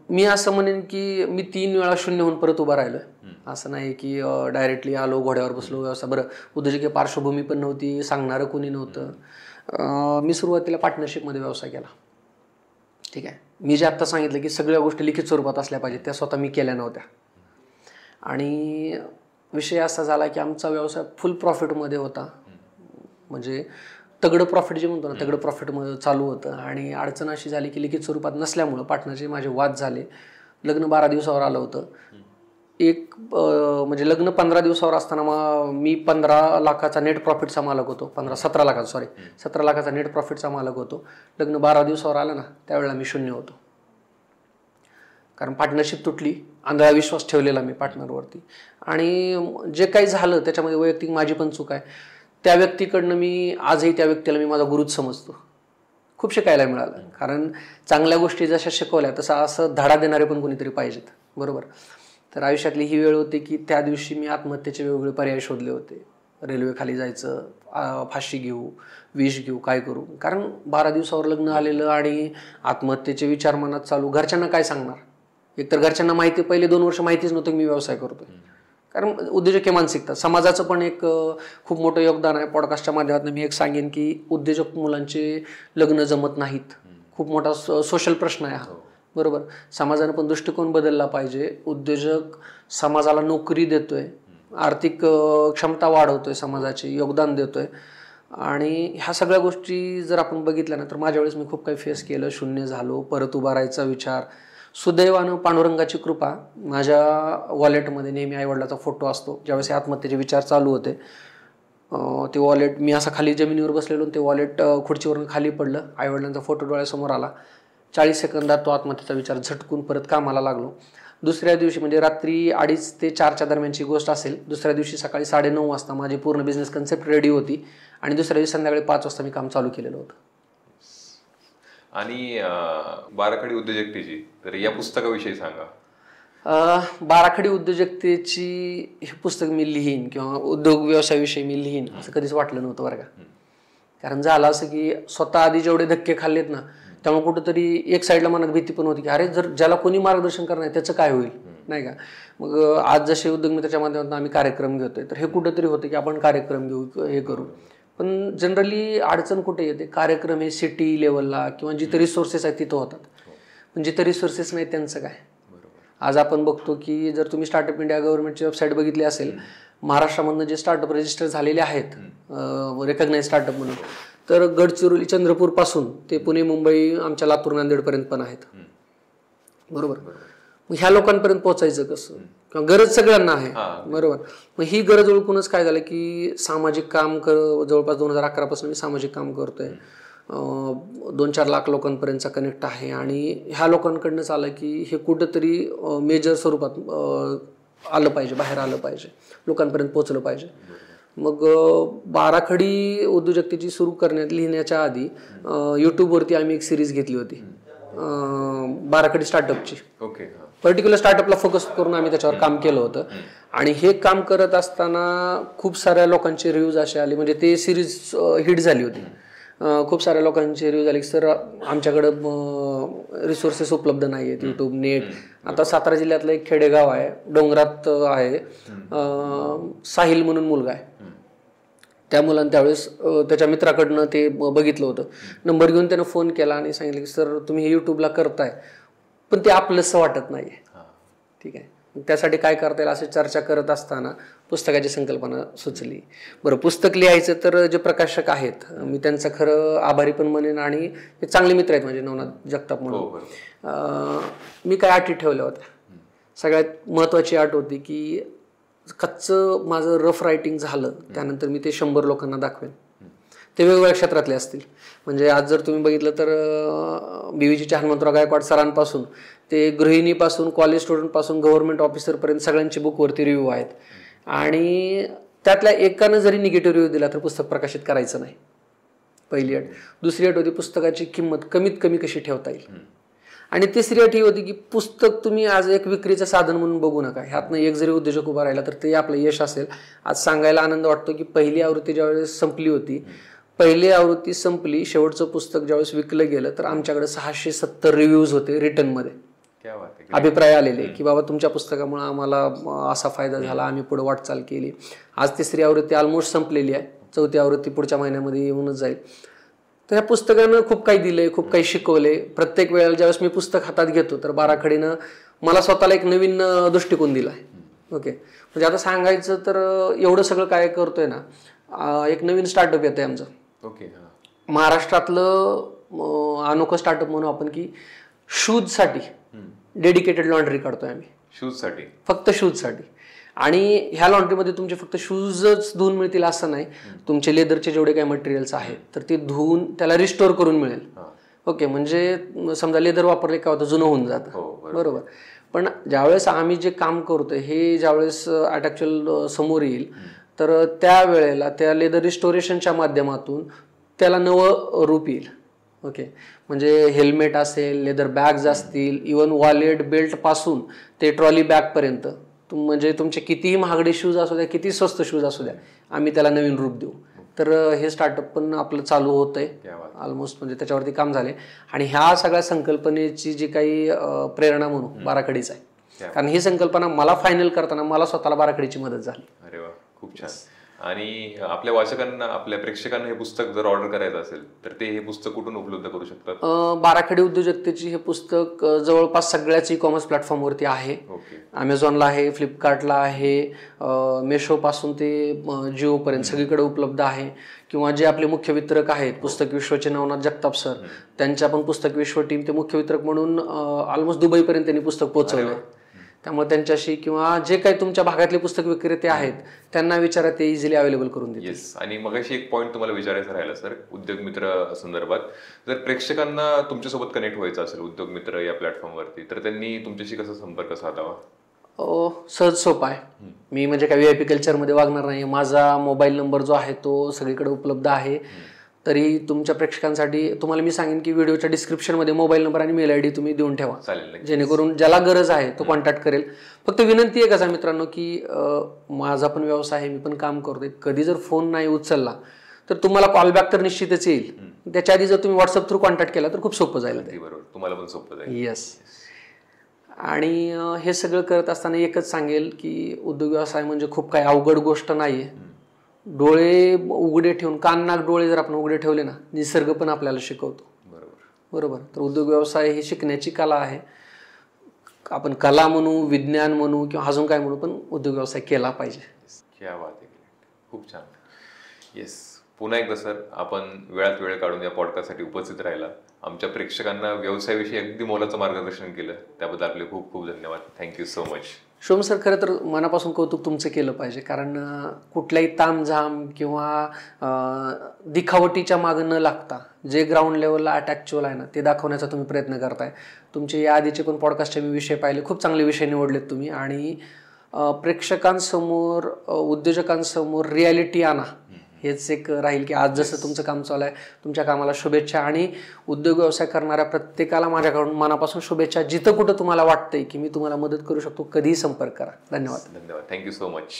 मी असं म्हणेन की मी 3 वेळा शून्यहून परत उभा राहिलोय. असं नाही की डायरेक्टली आलो घोड्यावर बसलो व्यवसाय. बरं, उद्योजकीय पार्श्वभूमी पण नव्हती, सांगणारं कोणी नव्हतं. मी सुरुवातीला पार्टनरशिपमध्ये व्यवसाय केला. ठीक आहे. मी जे आत्ता सांगितलं की सगळ्या गोष्टी लिखित स्वरूपात असल्या पाहिजेत त्या स्वतः मी केल्या नव्हत्या. आणि विषय असा झाला की आमचा व्यवसाय फुल प्रॉफिटमध्ये होता. म्हणजे तगडं प्रॉफिट जे म्हणतो ना तगडं प्रॉफिटमध्ये चालू होतं. आणि अडचण अशी झाली की लिखित स्वरूपात नसल्यामुळं पार्टनरचे माझे वाद झाले. लग्न 12 दिवसावर आलं होतं. म्हणजे लग्न 15 दिवसावर असताना मी 15 लाखाचा नेट प्रॉफिटचा मालक होतो. 17 लाखाचा नेट प्रॉफिटचा मालक होतो. लग्न 12 दिवसावर आलं ना त्यावेळेला मी शून्य होतो. कारण पार्टनरशिप तुटली. आंधळा विश्वास ठेवलेला मी पार्टनरवरती. आणि जे काही झालं त्याच्यामध्ये वैयक्तिक माझी पण चूक आहे. त्या व्यक्तीकडनं मी आजही त्या व्यक्तीला मी माझा गुरुच समजतो. खूप शिकायला मिळालं. कारण चांगल्या गोष्टी जशा शिकवल्या तसं असं धडा देणारे पण कोणीतरी पाहिजेत. बरोबर. तर आयुष्यातली ही वेळ होती की त्या दिवशी मी आत्महत्येचे वेगवेगळे पर्याय शोधले होते. रेल्वे खाली जायचं, फाशी घेऊ, विष घेऊ, काय करू. कारण 12 दिवसावर लग्न आलेलं आणि आत्महत्येचे विचार मनात चालू. घरच्यांना काय सांगणार. एकतर घरच्यांना माहिती, पहिले 2 वर्ष माहितीच नव्हतं की मी व्यवसाय करतोय. कारण उद्योजकीय मानसिकता समाजाचं पण एक खूप मोठं योगदान आहे. पॉडकास्टच्या माध्यमातून मी एक सांगेन की उद्योजक मुलांचे लग्न जमत नाहीत. खूप मोठा सोशल प्रश्न आहे हा. बरोबर. समाजानं पण दृष्टिकोन बदलला पाहिजे. उद्योजक समाजाला नोकरी देतोय, आर्थिक क्षमता वाढवतोय, समाजाची योगदान देतोय. आणि ह्या सगळ्या गोष्टी जर आपण बघितल्या ना, तर माझ्या वेळेस मी खूप काही फेस केलं, शून्य झालो, परत उभा राहायचा विचार. सुदैवानं पांडुरंगाची कृपा, माझ्या वॉलेटमध्ये नेहमी आईवडिलाचा फोटो असतो. ज्यावेळेस आत्महत्येचे विचार चालू होते, ते वॉलेट मी असा खाली जमिनीवर बसलेलो, ते वॉलेट खुर्चीवरून खाली पडलं, आईवडिलांचा फोटो डोळ्यासमोर आला. 40 सेकंदात तो आत्महत्येचा विचार झटकून परत कामाला लागलो. दुसऱ्या दिवशी म्हणजे रात्री 2:30 ते 4च्या दरम्यानची गोष्ट असेल, दुसऱ्या दिवशी सकाळी 9:30 वाजता माझी पूर्ण बिझनेस कन्सेप्ट रेडी होती आणि दुसऱ्या दिवशी संध्याकाळी 5 वाजता मी काम चालू केलेलं होतं. आणि बाराखडी उद्योजकतेची, तर या पुस्तकाविषयी सांगा. बाराखडी उद्योजकतेची हे पुस्तक मी लिहीन किंवा उद्योग व्यवसायाविषयी मी लिहीन असं कधीच वाटलं नव्हतं बरं का. कारण झालं असं की स्वतः आधी जेवढे धक्के खाल्लेत ना, त्यामुळे कुठंतरी एक साईडला मनात भीती पण होती की अरे जर ज्याला कोणी मार्गदर्शन करणार त्याचं काय होईल, नाही का. मग आज जसे उद्योग मित्राच्या माध्यमातून आम्ही कार्यक्रम घेतोय, तर हे कुठंतरी होतं की आपण कार्यक्रम घेऊ, हे करू. पण जनरली अडचण कुठे येते, कार्यक्रम हे सिटी लेवलला किंवा जिथे रिसोर्सेस आहेत तिथं होतात, पण जिथे रिसोर्सेस नाही त्यांचं काय. आज आपण बघतो की जर तुम्ही स्टार्टअप इंडिया गव्हर्नमेंटची वेबसाईट बघितली असेल, महाराष्ट्रामधनं जे स्टार्टअप रजिस्टर झालेले आहेत रेकग्नाइज स्टार्टअप म्हणून, तर गडचिरोली चंद्रपूर पासून ते पुणे मुंबई आमच्या लातूर नांदेडपर्यंत पण आहेत. बरोबर. मग ह्या लोकांपर्यंत पोहोचायचं कसं, किंवा गरज सगळ्यांना आहे. बरोबर. मग ही गरज ओळखूनच काय झालं की सामाजिक काम जवळपास 2011 पासून मी सामाजिक काम करतोय. 2-4 लाख लोकांपर्यंतचा कनेक्ट आहे आणि ह्या लोकांकडनंच आलं की हे कुठंतरी मेजर स्वरूपात आलं पाहिजे, बाहेर आलं पाहिजे, लोकांपर्यंत पोहोचलं पाहिजे. मग बाराखडी उद्योजकतेची सुरू लिहिण्याच्या आधी यूट्यूबवरती आम्ही एक सिरीज घेतली होती बाराखडी स्टार्टअपची. ओके. पर्टिक्युलर स्टार्टअपला फोकस करून आम्ही त्याच्यावर काम केलं होतं. आणि हे काम करत असताना खूप साऱ्या लोकांचे रिव्ह्यूज असे आले, म्हणजे ते सिरीज हिट झाली होती. खूप साऱ्या लोकांचे रिव्ह्यूज आले की सर आमच्याकडं रिसोर्सेस उपलब्ध नाही आहेत, यूट्यूब, नेट. आता सातारा जिल्ह्यातलं एक खेडेगाव आहे, डोंगरात आहे, साहिल म्हणून मुलगा आहे. त्या मुलानं त्यावेळेस त्याच्या मित्राकडनं ते बघितलं होतं, नंबर घेऊन त्यानं फोन केला आणि सांगितलं की सर तुम्ही हे यूट्यूबला करताय पण ते आपलंसं वाटत नाही आहे. ठीक आहे, त्यासाठी काय करता येईल अशी चर्चा करत असताना पुस्तकाची संकल्पना सुचली. बरं, पुस्तक लिहायचं तर जे प्रकाशक आहेत मी त्यांचं खरं आभारी पण म्हणेन आणि ते चांगले मित्र आहेत माझे, नवनाथ जगताप म्हणून. मी काय अटी ठेवल्या होत्या. सगळ्यात महत्त्वाची अट होती की कच्चं माझं रफ रायटिंग झालं त्यानंतर मी ते 100 लोकांना दाखवेन, ते वेगवेगळ्या क्षेत्रातले असतील. म्हणजे आज जर तुम्ही बघितलं तर BVG हनुमंतराव गायकवाड सरांपासून ते गृहिणीपासून कॉलेज स्टुडंटपासून गव्हर्नमेंट ऑफिसरपर्यंत सगळ्यांची बुकवरती रिव्ह्यू आहेत. आणि त्यातल्या एकानं जरी निगेटिव्ह रिव्ह्यू दिला तर पुस्तक प्रकाशित करायचं नाही, पहिली अट. दुसरी अट होती पुस्तकाची किंमत कमीत कमी कशी ठेवता येईल. आणि तिसरी अट ही होती की पुस्तक तुम्ही आज एक विक्रीचं साधन म्हणून बघू नका. ह्यातनं एक जरी उद्योजक उभा राहिला तर ते आपलं यश असेल. आज सांगायला आनंद वाटतो की पहिली आवृत्ती ज्यावेळेस संपली होती, पहिली आवृत्ती संपली, शेवटचं पुस्तक ज्यावेळेस विकलं गेलं तर आमच्याकडे 670 रिव्ह्यूज होते रिटर्नमध्ये, अभिप्राय आलेले की बाबा तुमच्या पुस्तकामुळे आम्हाला असा फायदा झाला, आम्ही पुढे वाटचाल केली. आज तिसरी आवृत्ती ऑलमोस्ट संपलेली आहे, चौथी आवृत्ती पुढच्या महिन्यामध्ये येऊनच जाईल. तर ह्या पुस्तकानं खूप काही दिलंय, खूप काही शिकवले. प्रत्येक वेळेला ज्यावेळेस मी पुस्तक हातात घेतो तर बाराखडीनं मला स्वतःला एक नवीन दृष्टिकोन दिलाय. ओके, म्हणजे आता सांगायचं तर एवढं सगळं काय करतोय ना, एक नवीन स्टार्टअप येतंय आमचं. ओके. महाराष्ट्रातलं अनोखं स्टार्टअप म्हणू आपण की शूजसाठी डेडिकेटेड लॉन्ड्री काढतोय आम्ही. शूजसाठी, फक्त शूजसाठी. आणि ह्या लॉन्ड्रीमध्ये तुमचे फक्त शूजच धुवून मिळतील असं नाही, तुमचे लेदरचे जेवढे काही मटेरियल्स आहेत तर ते धुवून त्याला रिस्टोर करून मिळेल. ओके, म्हणजे समजा लेदर वापरले काय होतं, जुनं होऊन जातं. बरोबर. पण ज्यावेळेस आम्ही जे काम करतोय हे ज्यावेळेस ॲक्च्युअल समोर येईल तर त्यावेळेला त्या लेदर रिस्टोरेशनच्या माध्यमातून त्याला नवं रूप येईल. ओके, म्हणजे हेल्मेट असेल, लेदर बॅग्स असतील, इवन वॉलेट बेल्ट पासून ते ट्रॉली बॅगपर्यंत, म्हणजे तुमचे कितीही महागडे शूज असू द्या, किती स्वस्त शूज असू द्या, आम्ही त्याला नवीन रूप देऊ. तर हे स्टार्टअप पण आपलं चालू होतंय ऑलमोस्ट, म्हणजे त्याच्यावरती काम झाले. आणि ह्या सगळ्या संकल्पनेची जी काही प्रेरणा म्हणू बाराखडीच आहे. कारण ही संकल्पना मला फायनल करताना मला स्वतःला बाराखडीची मदत झाली. अरे वा, खूप छान. आणि आपल्या वाचकांना, आपल्या प्रेक्षकांना हे पुस्तक जर ऑर्डर करायचं असेल तर ते हे पुस्तक कुठून उपलब्ध करू शकतात? बाराखडी उद्योजकतेची हे पुस्तक जवळपास सगळ्याच ई कॉमर्स प्लॅटफॉर्मवरती आहे. अमेझॉनला आहे, फ्लिपकार्टला आहे, मेशो पासून ते जिओ पर्यंत सगळीकडे उपलब्ध आहे. किंवा जे आपले मुख्य वितरक आहेत, पुस्तक विश्वचे नवनाथ जगताप सर, त्यांच्या पण पुस्तक विश्व टीम ते मुख्य वितरक म्हणून ऑलमोस्ट दुबईपर्यंत त्यांनी पुस्तक पोहोचवलंय. त्यामुळे त्यांच्याशी किंवा जे काही तुमच्या भागातले पुस्तक विक्रेते आहेत त्यांना विचारा, ते इझिली अवेलेबल करून देतील. येस. आणि मगाशी एक पॉईंट तुम्हाला विचारायचं राहिला सर, उद्योग मित्र संदर्भात. जर प्रेक्षकांना तुमच्यासोबत कनेक्ट व्हायचं असेल उद्योग मित्र या प्लॅटफॉर्मवरती, तर त्यांनी तुमच्याशी कसा संपर्क साधावा? सहज सोपा आहे. मी म्हणजे काही VIP कल्चरमध्ये वागणार नाही. माझा मोबाईल नंबर जो आहे तो सगळीकडे उपलब्ध आहे. तरी तुमच्या प्रेक्षकांसाठी तुम्हाला मी सांगेन की व्हिडिओच्या डिस्क्रिप्शनमध्ये मोबाईल नंबर आणि मेल ID तुम्ही देऊन ठेवा, जेणेकरून ज्याला गरज आहे तो कॉन्टॅक्ट करेल. फक्त विनंती आहे का मित्रांनो की माझा पण व्यवसाय आहे, मी पण काम करतोय. कधी जर फोन नाही उचलला तर तुम्हाला कॉलबॅक तर निश्चितच येईल. त्याच्या आधी जर तुम्ही व्हॉट्सअप थ्रू कॉन्टॅक्ट केला तर खूप सोपं जाईल. बरोबर, तुम्हाला पण सोपं जाईल. येस. आणि हे सगळं करत असताना एकच सांगेल की उद्योग व्यवसाय म्हणजे खूप काही अवघड गोष्ट नाहीये. डोळे उघडे ठेवून, कान नाक डोळे जर आपण उघडे ठेवले ना, निसर्ग पण आपल्याला शिकवतो. बरोबर. तर उद्योग व्यवसाय ही शिकण्याची कला आहे. आपण कला म्हणू, विज्ञान म्हणू किंवा अजून काय म्हणू, पण उद्योग व्यवसाय केला पाहिजे. क्या बात आहे, खूप छान. येस. पुन्हा एकदा सर, आपण वेळात वेळ काढून या पॉडकास्टसाठी उपस्थित राहिला. आमच्या प्रेक्षकांना व्यवसायाविषयी अगदी मोलाचं मार्गदर्शन केलं, त्याबद्दल आपले खूप खूप धन्यवाद. Thank you so much. Shome sir, खरं तर मनापासून कौतुक तुमचं केलं पाहिजे. कारण कुठल्याही तामझाम किंवा दिखावटीच्या मागं न लागता जे ग्राउंड लेवलला ॲक्च्युअल आहे ना, ते दाखवण्याचा तुम्ही प्रयत्न करताय. तुमचे या आधीचे पण पॉडकास्टचे मी विषय पाहिले, खूप चांगले विषय निवडलेत तुम्ही. आणि प्रेक्षकांसमोर, उद्योजकांसमोर रियालिटी आणा, हेच एक राहील. की आज जसं तुमचं काम चालू आहे, तुमच्या कामाला शुभेच्छा. आणि उद्योग व्यवसाय करणाऱ्या प्रत्येकाला माझ्याकडून मनापासून शुभेच्छा. जिथं कुठं तुम्हाला वाटतंय की मी तुम्हाला मदत करू शकतो, कधीही संपर्क करा. धन्यवाद. Thank you so much.